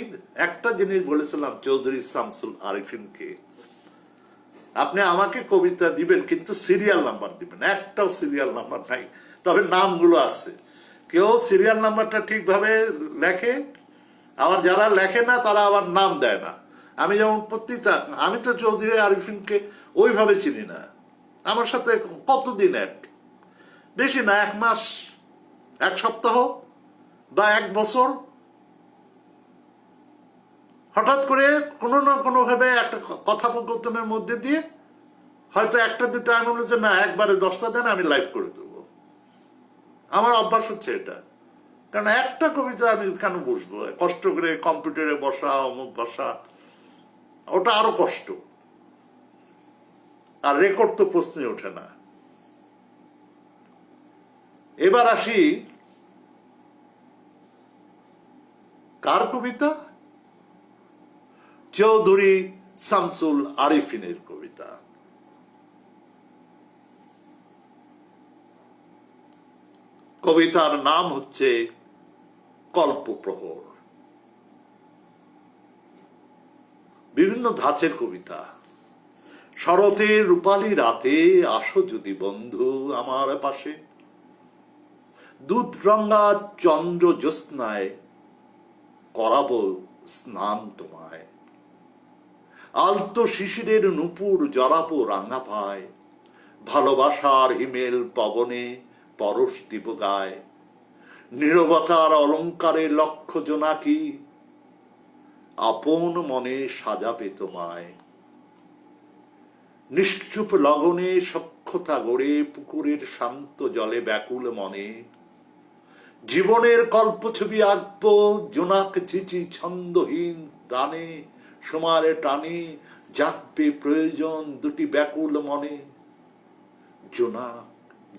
একটা জিনিস বলেছিলাম চৌধুরী শামসুল আরিফিনকে, আপনি আমাকে কবিতা দিবেন কিন্তু সিরিয়াল নাম্বার দিবেন, একটাও সিরিয়াল নাম্বার নাই, তবে নামগুলো আছে। কেউ সিরিয়াল নাম্বারটা ঠিকভাবে লেখে, আবার যারা লেখে না তারা আবার নাম দেয় না। আমি যেমন প্রত্যেকটা, আমি তো চৌধুরী আরিফিনকে ওইভাবে চিনি না, আমার সাথে কতদিন, এক বেশি না, 1 মাস, 1 সপ্তাহ বা 1 বছর, হঠাৎ করে কোনো না কোনো ভাবে একটা কথোপকথনের মধ্যে দিয়ে হয়তো একটা দুটো আমি বলি যে না, একবারে 10টা দেন, আমি লাইভ করে দেবো। আমার অভ্যাস হচ্ছে এটা, কারণ একটা কবিতা আমি কেন বসবো, কষ্ট করে কম্পিউটারে বসা, অমুক বসা, ওটা আরো কষ্ট, আর রেকর্ড তো প্রশ্নই ওঠে না। এবার আসি কার কবিতা, চৌধুরী শামসুল আরিফিনের কবিতা। কবিতার নাম হচ্ছে কল্পপ্রহর। বিভিন্ন ধাঁচের কবিতা। শরতের রূপালী রাতে আসো যদি বন্ধু আমার পাশে, দুধ রঙা চন্দ্র জ্যোৎস্নায় করাবো স্নান তোমায়, আলতো শিশিরের নূপুর জড়াবো রাঙা পায়, ভালোবাসার হিমেল পবনে পরশ দিব গায়, নীরবতার অলঙ্কারে লক্ষ জোনাকি আপন মনে সাজাবে তোমায়, নিশ্চুপ লগনে সক্ষতা গড়ে পুকুরের শান্ত জলে ব্যাকুল মনে জীবনের কল্পছবি আঁকবো জোনাক চিচি ছন্দহীন দানে, সমারে টানে জাগবে প্রয়োজন দুটি ব্যাকুল মনে, জোনাক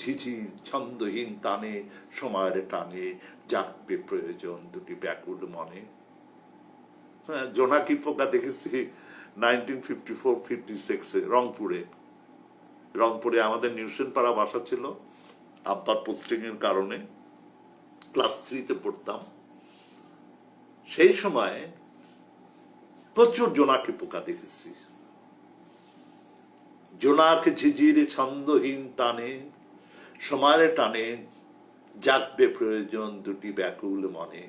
ঝিঝি ছন্দহীন টানে সময়ের টানে জাগবে প্রয়োজন দুটি ব্যাকুল মনে। জোনাকি পোকা দেখেছি 1954-56 রংপুরে আমাদের নিউশন পাড়া বাসা ছিল, আব্বার পোস্টিং এর কারণে ক্লাস 3-তে পড়তাম। সেই সময় প্রচুর জোনাকি পোকা দেখেছি। জোনাক ঝিঝির ছন্দহীন টানে সময়ের টানে জাগবে প্রয়োজন দুটি ব্যাকুল মনে।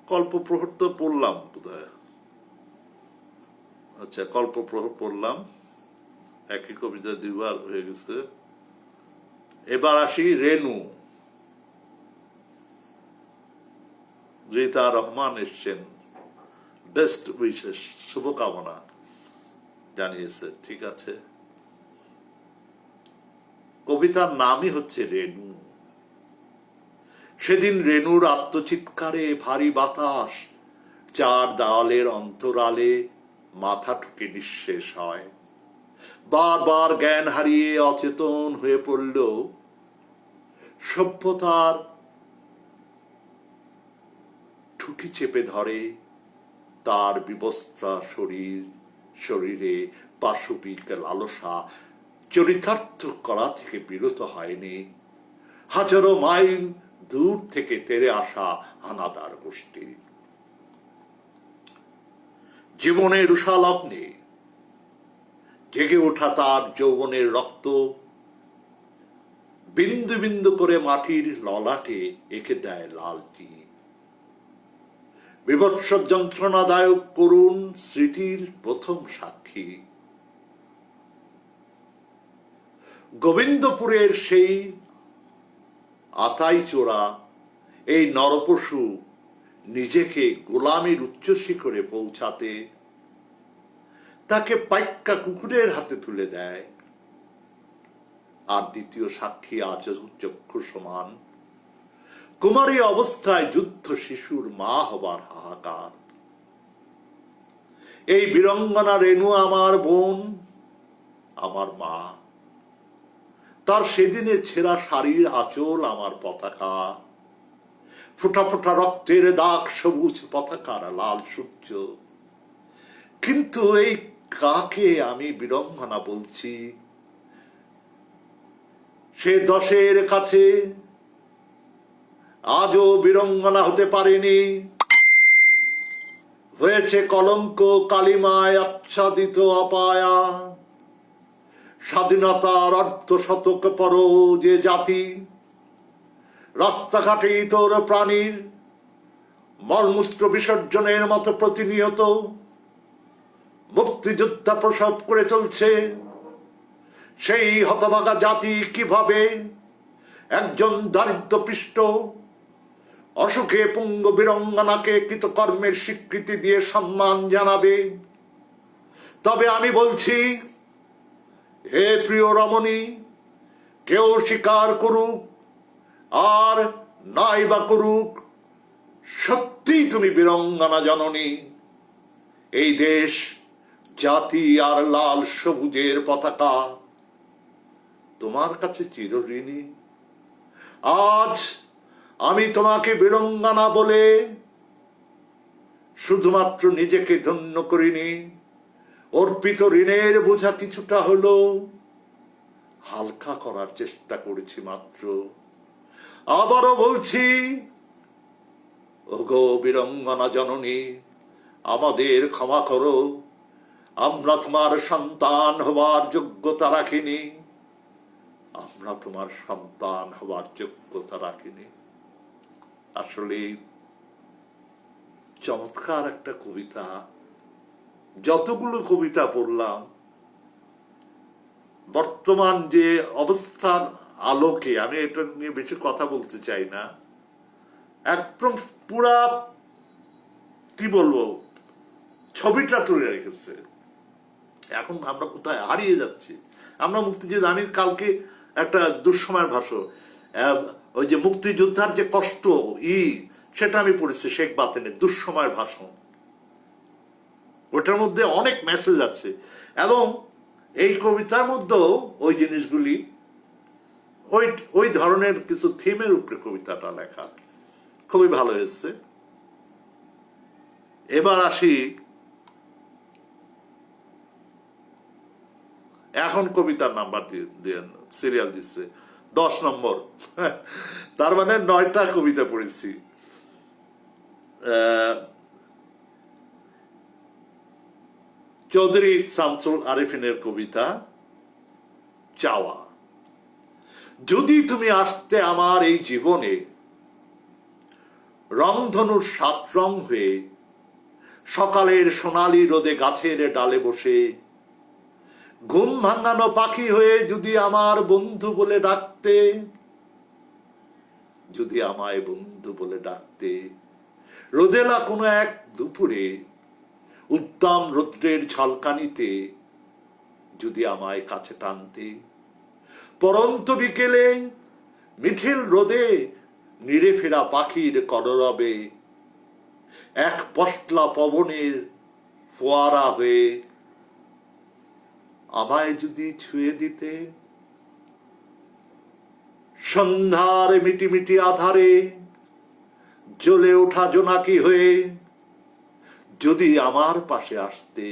কল্পপ্রহর তো পড়লাম বোধহয়, আচ্ছা কল্পপ্রহর পড়লাম, একই কবিতা দুইবার হয়ে গেছে। এবার আসি রেনু। রীতা রহমান এসছেন, বেস্ট উইশেস, শুভকামনা জানিয়েছে। ঠিক আছে, কবিতার নামই হচ্ছে রেনু। সেদিন রেনুর আত্মচিৎকারে ভারী বাতাস চার দেওয়ালের অন্তরালে মাথা ঠুকে নিঃশেষ হয়। বারবার জ্ঞান হারিয়ে অচেতন হয়ে পড়ল। সভ্যতার ঠুটি চেপে ধরে তার বিবস্ত্রা শরীরে পাশবিক লালসা চরিতার্থ করা থেকে বিরত হয়নি। হাজারো মাইল দূর থেকে তেরে আসা হানাদার গোষ্ঠী। জীবনের উষালগ্নে জেগে ওঠা তার যৌবনের রক্ত বিন্দু বিন্দু করে মাটির ললাটে এঁকে দেয় লাল টিপ। বিভৎস যন্ত্রণাদায়ক করুণ স্মৃতির প্রথম সাক্ষী। গোবিন্দপুরের সেই আতাই চোরা এই নরপশু নিজেকে গোলামীর উচ্চ শিখরে পৌঁছাতে তাকে পাইক্কা কুকুরের হাতে তুলে দেয়। আর দ্বিতীয় সাক্ষী আজ চক্ষু সমান, কুমারী অবস্থায় যুদ্ধ শিশুর মা হবার হাহাকার। এই বীরঙ্গনা রেনু আমার বোন, আমার মা। তার সেদিনে ছেঁড়া শাড়ির আঁচল আমার পতাকা, ফোঁটা ফোঁটা রক্তের দাগ সবুজ পতাকার লাল সূর্য। কিন্তু এই কাকে আমি বীরঙ্গনা বলছি? সে 10-এর কাছে আজও বীরঙ্গনা হতে পারেনি। হয়েছে কলঙ্ক কালিমায় আচ্ছাদিত অপায়া। স্বাধীনতার অর্ধ শতক পর যে জাতি রাস্তাঘাটে তোর প্রাণীর মলমূত্র বিসর্জনের মতো প্রতিনিয়ত মুক্তিযোদ্ধা প্রসব করে চলছে, সেই হতভাগা জাতি কিভাবে একজন দারিদ্রপৃষ্ট অসুখে পুঙ্গ বীরঙ্গনাকে কৃতকর্মের স্বীকৃতি দিয়ে সম্মান জানাবে? তবে আমি বলছি, হে প্রিয় রমণী, কেউ স্বীকার করুক আর নাই বা করুক, সত্যিই তুমি বীরঙ্গনা জননী। এই দেশ, জাতি আর লাল সবুজের পতাকা তোমার কাছে চিরঋণী। আজ আমি তোমাকে বীরঙ্গনা বলে শুধুমাত্র নিজেকে ধন্য করিনি, অর্পিত ঋণের বোঝা কিছুটা হলো হালকা করার চেষ্টা করেছি মাত্র। আবারও বলছি, ওগো বীরঙ্গনা জননী, আমাদের ক্ষমা করো, আমরা তোমার সন্তান হবার যোগ্যতা রাখিনি। আমরা তোমার সন্তান হবার যোগ্যতা রাখিনি। আসলে চমৎকার একটা কবিতা। যতগুলো কবিতা পড়লাম বর্তমান যে অবস্থার আলোকে, আমি এটা নিয়ে বেশি কথা বলতে চাই না, একদম পুরা কি বলবো ছবিটা তুলে রেখেছে। এখন আমরা কোথায় হারিয়ে যাচ্ছি। আমরা মুক্তিযুদ্ধ, আমি কালকে একটা দুঃসময়ের ভাষণ, ওই যে মুক্তিযোদ্ধার যে কষ্ট সেটা আমি পড়েছি, শেখ বাতেনের দুঃসময়ের ভাষণ। ওটার মধ্যে অনেক মেসেজ আছে এবং এই কবিতার মধ্যেও ওই জিনিসগুলি, ওই ওই ধরনের কিছু থিমের উপরে কবিতাটা লেখা, খুবই ভালো হয়েছে। এবার আসি, এখন কবিতার নাম্বার দিয়ে সিরিয়াল দিচ্ছে 10 নম্বর। তার মানে 9টা কবিতা পড়েছি। চৌধুরী শামসুল আরেফিনের কবিতা চাওয়া। যদি তুমি আসতে আমার এই জীবনে রংধনুর 7 রং হয়ে, সকালের সোনালি রোদে গাছের ডালে বসে, ঘুম ভাঙানো পাখি হয়ে যদি আমার বন্ধু বলে ডাকতে, যদি আমায় বন্ধু বলে ডাকতে, রোদেলা কোনো এক দুপুরে উত্তম রৌদ্রের ঝলকানিতে যদি আমায় কাছে টানতে, পরন্ত বিকেলে মিঠিল রোদে নিড়ে ফেরা পাখির কলরবে এক পশলা পবনের ফোয়ারা হয়ে আমায় যদি ছুঁয়ে দিতে, সন্ধ্যার মিটিমিটি আধারে জ্বলে ওঠা জোনাকি হয়ে যদি আমার পাশে আসতে,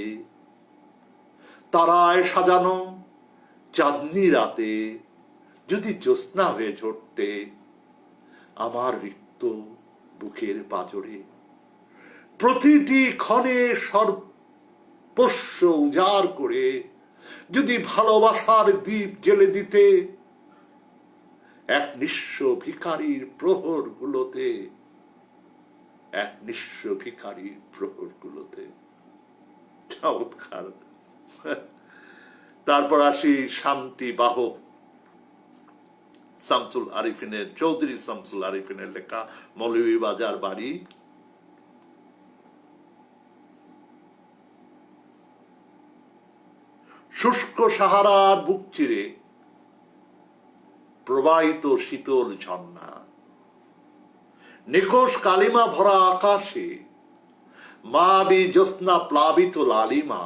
তারায় সাজানো চাঁদনি রাতে যদি জ্যোৎস্না হয়ে ঝরতে আমার রিক্ত বুকের পাঁজরে, প্রতিটি ক্ষণে সর্বস্ব উজাড় করে যদি ভালোবাসার দ্বীপ জ্বেলে দিতে, এক নিঃস্ব ভিখারির প্রহর গুলোতে, এক নিঃস্ব ভিখারির প্রহর গুলোতে। চমৎকার। তারপর আসি শান্তি বাহক শামসুল আরিফিনের, চৌধুরী শামসুল আরিফিনের লেখা মৌলভীবাজার বাড়ি। শুষ্ক সাহারার বুক চিরে প্রবাহিত শীতল ঝর্ণা, নিখোশ কালিমা ভরা আকাশে মাবি জ্যোৎস্না প্লাবিত লালিমা,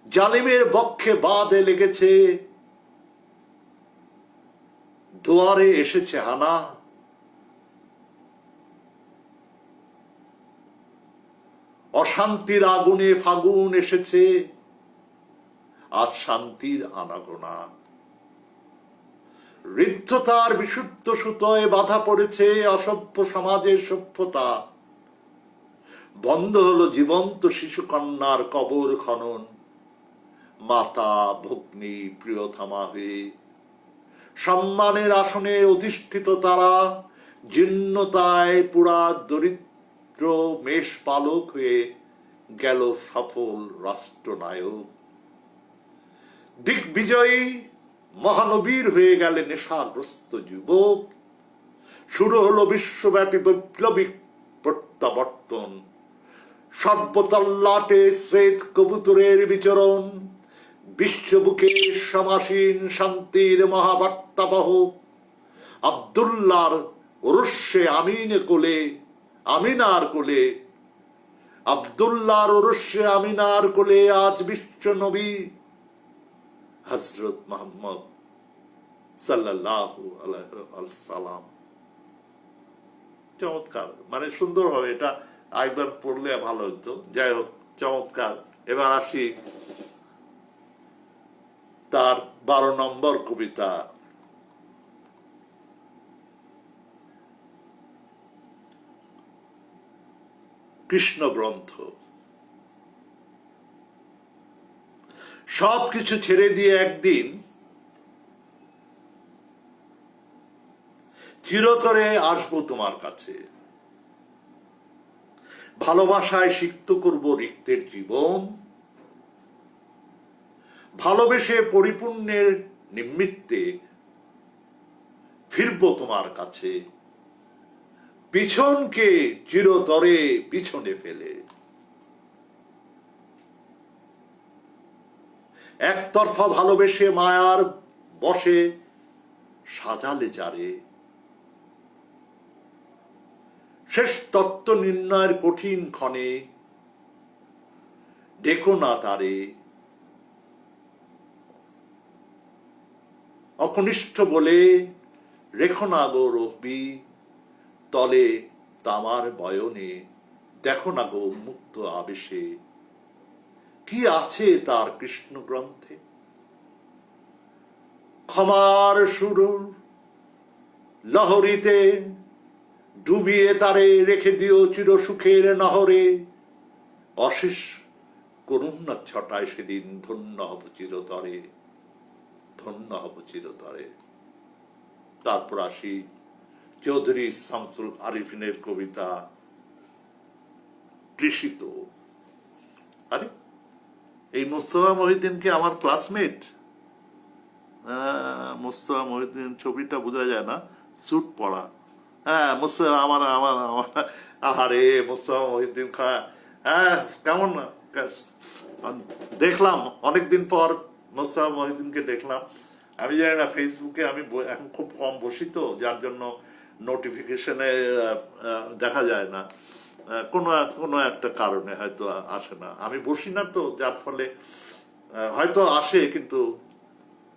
জালিমের বক্ষে বাঁধে লেগেছে, দুয়ারে এসেছে হানা, অশান্তির আগুনে ফাগুন এসেছে, আজ শান্তির আনাগোনা, ঋদ্ধতার বিশুদ্ধ সুতোয় বাধা পড়েছে অসভ্য সমাজের সভ্যতা, বন্ধ হলো জীবন্ত শিশু কন্যার কবর খনন, মাতা ভগ্নী প্রিয়তমা হয়ে সম্মানের আসনে অধিষ্ঠিত তারা জীর্ণতায় পুরা দরিদ্র মেষ পালক হয়ে গেল সফল রাষ্ট্রনায়ক, দিগ্বিজয়ী মহানবীর হয়ে গেলে নেশাগ্রস্ত যুবক, শুরু হলো বিশ্বব্যাপী বৈপ্লবিক প্রত্যাবর্তন, সর্বতল্লাটে শ্বেত কবুতরের বিচরণ, বিশ্ববুকে সমাসীন শান্তির মহাবার্তাবহ, আব্দুল্লাহর ওরস্যে আমিনার কোলে, আব্দুল্লাহর ওরস্যে আমিনার কোলে আজ বিশ্ব নবী হযরত মুহাম্মদ সাল্লাল্লাহু আলাইহি সাল্লাম। চমৎকার, মানে সুন্দর হবে, এটা একবার পড়লে ভালো হতো। যাই হোক, চমৎকার। এবার আসি তার 12 নম্বর কবিতা, কৃষ্ণ গ্রন্থ। সবকিছু ছেড়ে দিয়ে একদিন চিরতরে আসবো তোমার কাছে, ভালোবাসায় সিক্ত করব রিক্তের জীবন, ভালোবেসে পরিপূর্ণের নিমিত্তে ফিরবো তোমার কাছে, পিছনকে চিরতরে পিছনে ফেলে। একতরফা ভালোবেসে মায়ার বসে সাজালে যারে, শেষ তত্ত্ব নির্ণয়ের কঠিন ক্ষণে ডেকো না তারে, অকনিষ্ঠ বলে রেখো না গো রবি তলে তামার বয়নে, দেখো না গো মুক্ত আবেশে কি আছে তার কৃষ্ণ গ্রন্থে। ক্ষমার সুর লহরীতে ডুবিয়ে তারে রেখে দিও চির সুখের নহরে, অশেষ করুণা ছটায় সেদিন ধন্য হব চিরতরে, ধন্য হব চিরতরে। তারপর আসি চৌধুরী শামসুল আরিফিনের কবিতা তৃষিত। আরে এই মোস্তফা মহিউদ্দিন কি আমার ক্লাসমেট? মোস্তফা মহিউদ্দিন ছবিটা বোঝা যায় না, স্যুট পরা। হ্যাঁ মোস্তফা আমার আমার আমার আহারে মোস্তফা মহিউদ্দিন খান, হ্যাঁ কেমন দেখলাম অনেকদিন পর মোস্তফা মহিউদ্দিনকে দেখলাম। আমি জানি না ফেসবুকে আমি এখন খুব কম বসি তো, যার জন্য নোটিফিকেশনে দেখা যায় না, কোনো কোনো একটা কারণে হয়তো আসে না। আমি বসি না তো, যার ফলে হয়তো আসে কিন্তু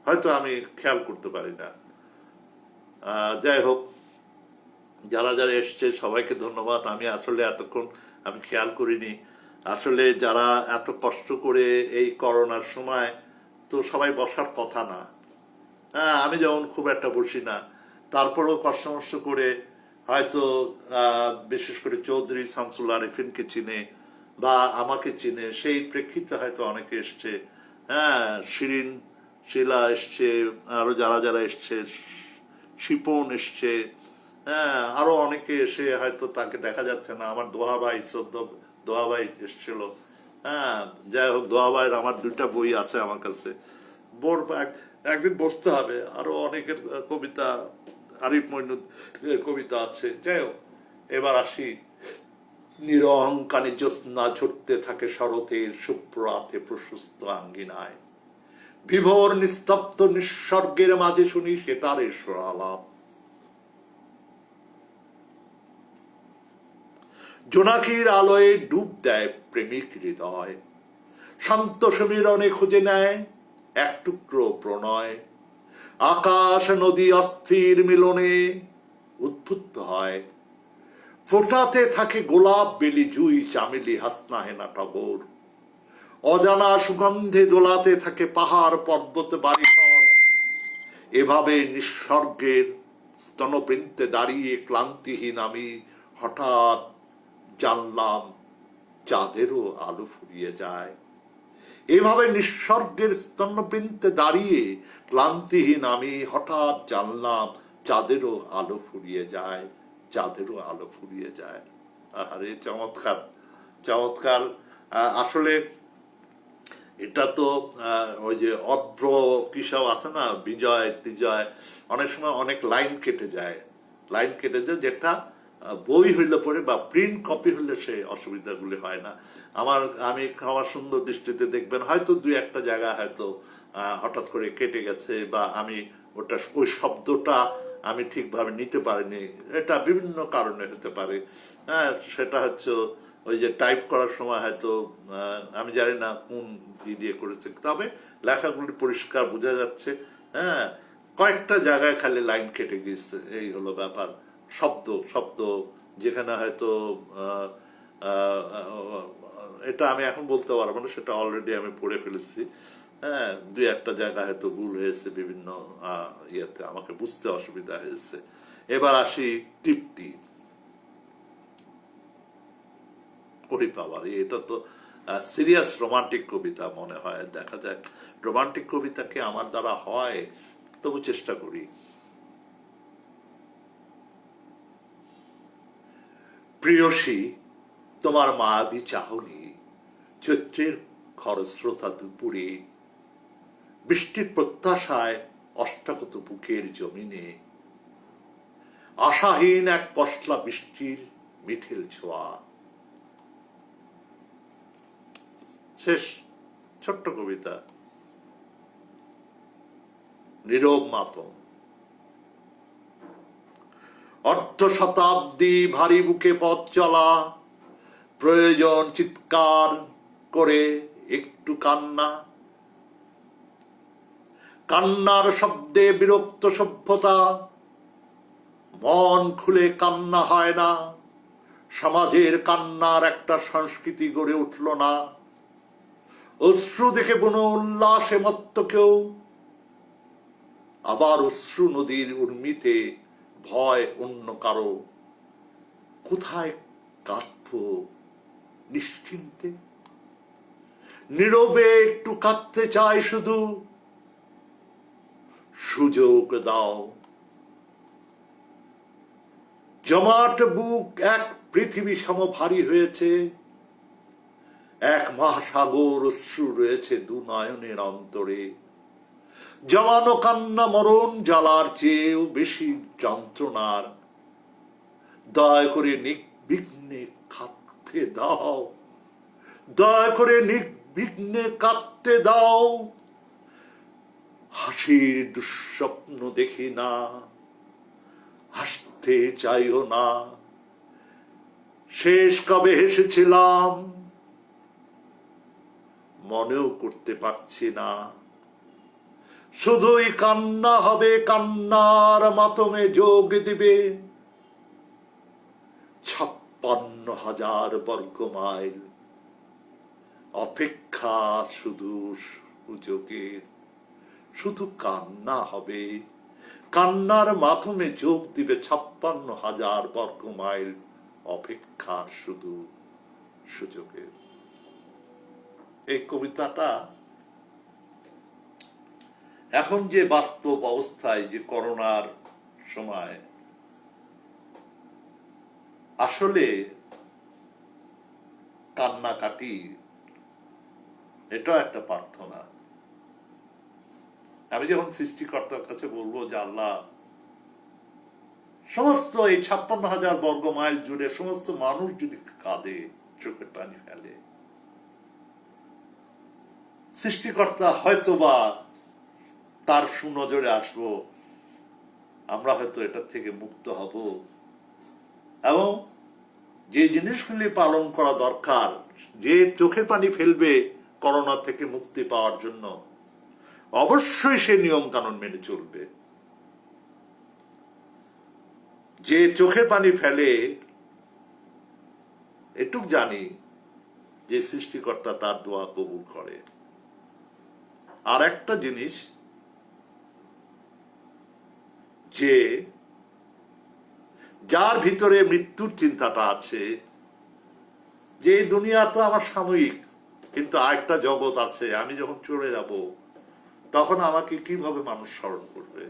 হয়তো আমি খেয়াল করতে পারি না। যাই হোক, যারা যারা এসছে সবাইকে ধন্যবাদ। আমি আসলে এতক্ষণ আমি খেয়াল করিনি, আসলে যারা এত কষ্ট করে এই করোনার সময় তো সবাই বসার কথা না। হ্যাঁ আমি যেমন খুব একটা বসি না, তারপরেও কষ্ট মষ্ট করে হয়তো বিশেষ করে চৌধুরী শামসুল আরিফিনকে চিনে বা আমাকে চিনে, সেই প্রেক্ষিতে হয়তো অনেকে এসছে। হ্যাঁ শিরিন শিলা এসছে, আরো যারা যারা এসছে, শিপন এসছে, হ্যাঁ আরো অনেকে এসে হয়তো তাকে দেখা যাচ্ছে না। আমার দোহা ভাই শ্রদ্ধ দোহা ভাই এসছিল। হ্যাঁ যাই হোক, দোহা ভাইয়ের আমার 2টা বই আছে আমার কাছে, একদিন বসতে হবে। আরো অনেকের কবিতা, আরিফ মইনুদ্দিনের কবিতা আছে। যাই হোক, এবার আসি। নিরহংকারী জ্যোৎস্না ঝরতে থাকে শরতের সুপ্রাতে প্রশস্ত আঙ্গিনায়, বিভোর নিস্তব্ধ নিঃস্বর্গের মাঝে শুনি সেতারের স্বরালাপ। জোনাকির আলোয় ডুব দেয় প্রেমিক হৃদয়, শান্ত সমীরণে খুঁজে নেয় এক টুকরো প্রণয়। আকাশ নদী অস্থির মিলনে উদ্বুদ্ধ হয়, ফোটাতে থাকে গোলাপ বেলি জুই চামেলি হাসনা হেনা টগর। অজানা সুগন্ধে দোলাতে থাকে পাহাড় পর্বত বাড়িঘর। এভাবে নিঃস্বর্গের স্তনবৃন্তে দাঁড়িয়ে ক্লান্তিহীন আমি হঠাৎ জানলাম চাঁদেরও আলো ফুরিয়ে যায়। এভাবে নিঃস্বর্গের স্তন্যবৃন্তে দাঁড়িয়ে ক্লান্তিহীন আমি হঠাৎ জানলাম চাঁদেরও আলো ফুরিয়ে যায়, চাঁদেরও আলো ফুরিয়ে যায়। আরে চমৎকার চমৎকার। আসলে এটা তো ওই যে অভ্র কিসব আছে না, বিজয় টিজয়, অনেক সময় অনেক লাইন কেটে যায়, লাইন কেটে যায়, যেটা বই হইলে পরে বা প্রিন্ট কপি হইলে সে অসুবিধাগুলি হয় না। আমার সুন্দর দৃষ্টিতে দেখবেন হয়তো 2-1টা জায়গা হয়তো হঠাৎ করে কেটে গেছে, বা আমি ওই শব্দটা আমি ঠিকভাবে নিতে পারিনি, এটা বিভিন্ন কারণে হতে পারে। হ্যাঁ সেটা হচ্ছে ওই যে টাইপ করার সময় হয়তো আমি জানি না কোন কি দিয়ে করেছে, তবে লেখাগুলি পরিষ্কার বোঝা যাচ্ছে। হ্যাঁ কয়েকটা জায়গায় খালি লাইন কেটে গিয়েছে, এই হলো ব্যাপার। শব্দ শব্দ যেখানে হয়তো এটা আমি এখন বলতে পারবো না, সেটা অলরেডি আমি পড়ে ফেলেছি। হ্যাঁ 2-1টা জায়গা হয়তো ভুল হয়েছে, বিভিন্ন ইয়েতে আমাকে বুঝতে অসুবিধা হয়েছে। এবার আসি তৃপ্তি। ওরে বাবার, এটা তো সিরিয়াস রোমান্টিক কবিতা মনে হয়। দেখা যাক রোমান্টিক কবিতাকে আমার দ্বারা হয়, তবু চেষ্টা করি। প্রিয়সী তোমার মায়াবী চাহনি, চৈত্রের খরস্রোতা দুপুরে, বৃষ্টির প্রত্যাশায় অষ্টাগত বুকের জমিনে, আশাহীন এক পশলা বৃষ্টির মিঠিল ছোঁয়া। শেষ ছোট্ট কবিতা। নীরব মাতম। অর্ধ শতাব্দী ভারী বুকে পথ চলা, প্রয়োজন চিৎকার করে একটু কান্না, কান্নার শব্দে বিরক্ত সভ্যতা, মন খুলে কান্না হয় না, সমাজের কান্নার একটা সংস্কৃতি গড়ে উঠল না। অশ্রু দেখে বুনো উল্লাসে মত্ত কেউ, আবার অশ্রু নদীর উর্মিতে ভয় অন্য কারো। কোথায় কাঁদবো নিশ্চিন্তে? নীরবে একটু কাঁদতে চাই শুধু, সুযোগ দাও। জমাট বুক এক পৃথিবী সম ভারী হয়েছে, এক মহাসাগর অশ্রু রয়েছে দু নয়নের অন্তরে। জমানো কান্না মরণ জ্বালার চেয়েও বেশি যন্ত্রণার। দয়া করে নির্বিঘ্নে কাঁদতে দাও, দয়া করে নির্বিঘ্নে কাঁদতে দাও। হাসির দুঃস্বপ্ন দেখি না, হাসতে চাইও না। শেষ কবে হেসেছিলাম মনেও করতে পারছি না। শুধুই কান্না হবে, কান্নার মাতমে যোগ দিবে 56,000 বর্গ মাইল অপেক্ষা শুধু সুযোগের। শুধু কান্না হবে, কান্নার মাধ্যমে যোগ দিবে 56,000 বর্গ মাইল অপেক্ষার শুধু সুযোগের। এই কবিতাটা এখন যে বাস্তব অবস্থায়, যে করোনার সময়, আসলে কান্নাকাটি এটাও একটা প্রার্থনা। আমি যখন সৃষ্টিকর্তার কাছে বলবো যে আল্লাহ, সমস্ত এই 56,000 বর্গ মাইল জুড়ে সমস্ত মানুষ যদি কাঁদে, চোখের পানি ফেলে, সৃষ্টিকর্তা হয়তোবা তার সুনজরে আসবো, আমরা হয়তো এটার থেকে মুক্ত হব। এবং যে জিনিসগুলি পালন করা দরকার, যে চোখের পানি ফেলবে করোনা থেকে মুক্তি পাওয়ার জন্য, অবশ্যই সে নিয়ম কানুন মেনে চলবে। যে চোখের পানি ফেলে, এটুক জানি যে সৃষ্টিকর্তা তার দোয়া কবুল করে। আর একটা জিনিস, যে যার ভিতরে মৃত্যুর চিন্তাটা আছে, যে দুনিয়া তো আমার সাময়িক, কিন্তু আরেকটা জগৎ আছে, আমি যখন চলে যাব তখন আমাকে কিভাবে মানুষ স্মরণ করবে,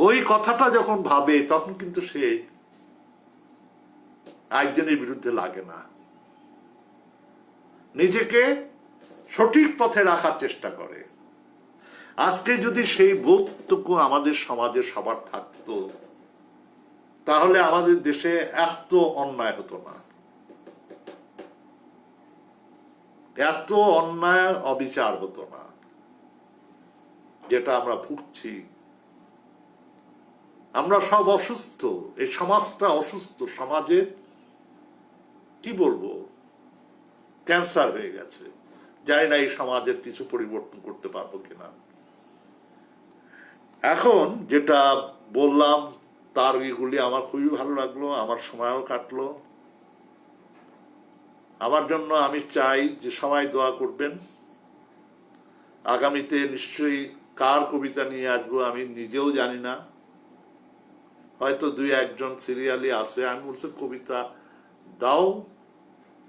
ওই কথাটা যখন ভাবে, তখন কিন্তু সে একজনের বিরুদ্ধে লাগে না, নিজেকে সঠিক পথে রাখার চেষ্টা করে। আজকে যদি সেই বোধটুকু আমাদের সমাজে সবার থাকতো, তাহলে আমাদের দেশে এত অন্যায় হতো না, এত অন্যায় অবিচার হতো না যেটা আমরা ভুগছি। আমরা সব অসুস্থ, এই সমাজটা অসুস্থ, সমাজে কি বলবো, ক্যান্সার হয়ে গেছে। জানি না এই সমাজের কিছু পরিবর্তন করতে পারবো কিনা। এখন যেটা বললাম, তার এগুলি আমার খুবই ভালো লাগলো, আমার সময়ও কাটলো। আমার জন্য আমি চাই যে সবাই দোয়া করবেন। আগামীতে নিশ্চয়ই কার কবিতা নিয়ে আসবো আমি নিজেও জানি না, হয়তো 2-1 সিরিয়ালি আছে। আমি বলছি কবিতা দাও,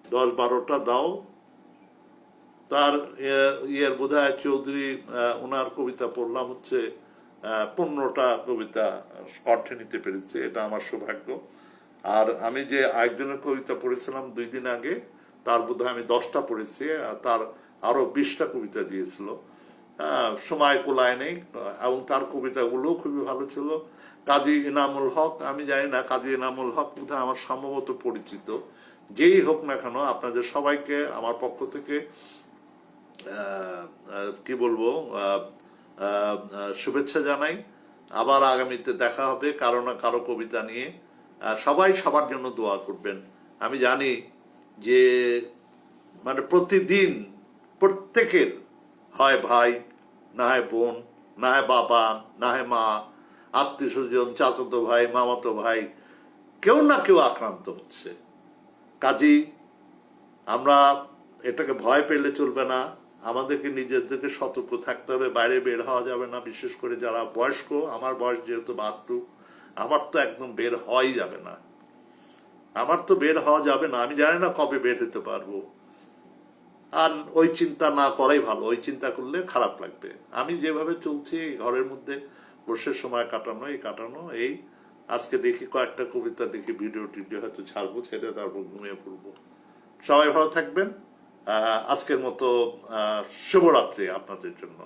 10-12টা দাও। তার বোধহয় চৌধুরী, ওনার কবিতা পড়লাম হচ্ছে 15টা কবিতা কণ্ঠে নিতে পেরেছে, এটা আমার সৌভাগ্য। আর আমি যে আরেকজনের কবিতা পড়েছিলাম 2 দিন আগে, তার বোধহয় আমি 10টা পড়েছি, আর তার আরো 20টা কবিতা দিয়েছিল। সময় কোলায় নেই, এবং তার কবিতাগুলো খুবই ভালো ছিল। কাজী ইনামুল হক, আমি জানি না, কাজী ইনামুল হক বোধহয় আমার সম্ভবত পরিচিত। যেই হোক না কেন, আপনাদের সবাইকে আমার পক্ষ থেকে কি বলবো, শুভেচ্ছা জানাই। আবার আগামীতে দেখা হবে কারো না কারো কবিতা নিয়ে। সবাই সবার জন্য দোয়া করবেন। আমি জানি যে মানে প্রতিদিন প্রত্যেকের, হয় ভাই, না হয় বোন, না হয় বাবা, না হয় মা, আত্মীয় স্বজন, চাচাতো ভাই, মামাতো ভাই, কেউ না কেউ আক্রান্ত হচ্ছে। কাজেই আমরা এটাকে ভয় পেলে চলবে না, আমাদেরকে নিজেদেরকে সতর্ক থাকতে হবে। বাইরে বের হওয়া যাবে না, বিশেষ করে যারা বয়স্ক। আমার বয়স যেহেতু 72, আমার তো একদম বের হওয়াই যাবে না। আমার তো বের হওয়া যাবে না, আমি জানি না কবে বের হতে পারবো। আর ওই চিন্তা না করাই ভালো, ওই চিন্তা করলে খারাপ লাগবে। আমি যেভাবে চলছি ঘরের মধ্যে বসে সময় কাটানো এই আজকে দেখি কয়েকটা কবিতা দেখি, ভিডিও টিডিও হয়তো ছাড়বো, ছেড়ে তারপর ঘুমিয়ে পড়বো। সবাই ভালো থাকবেন। আজকের মতো শুভরাত্রি আপনাদের জন্য।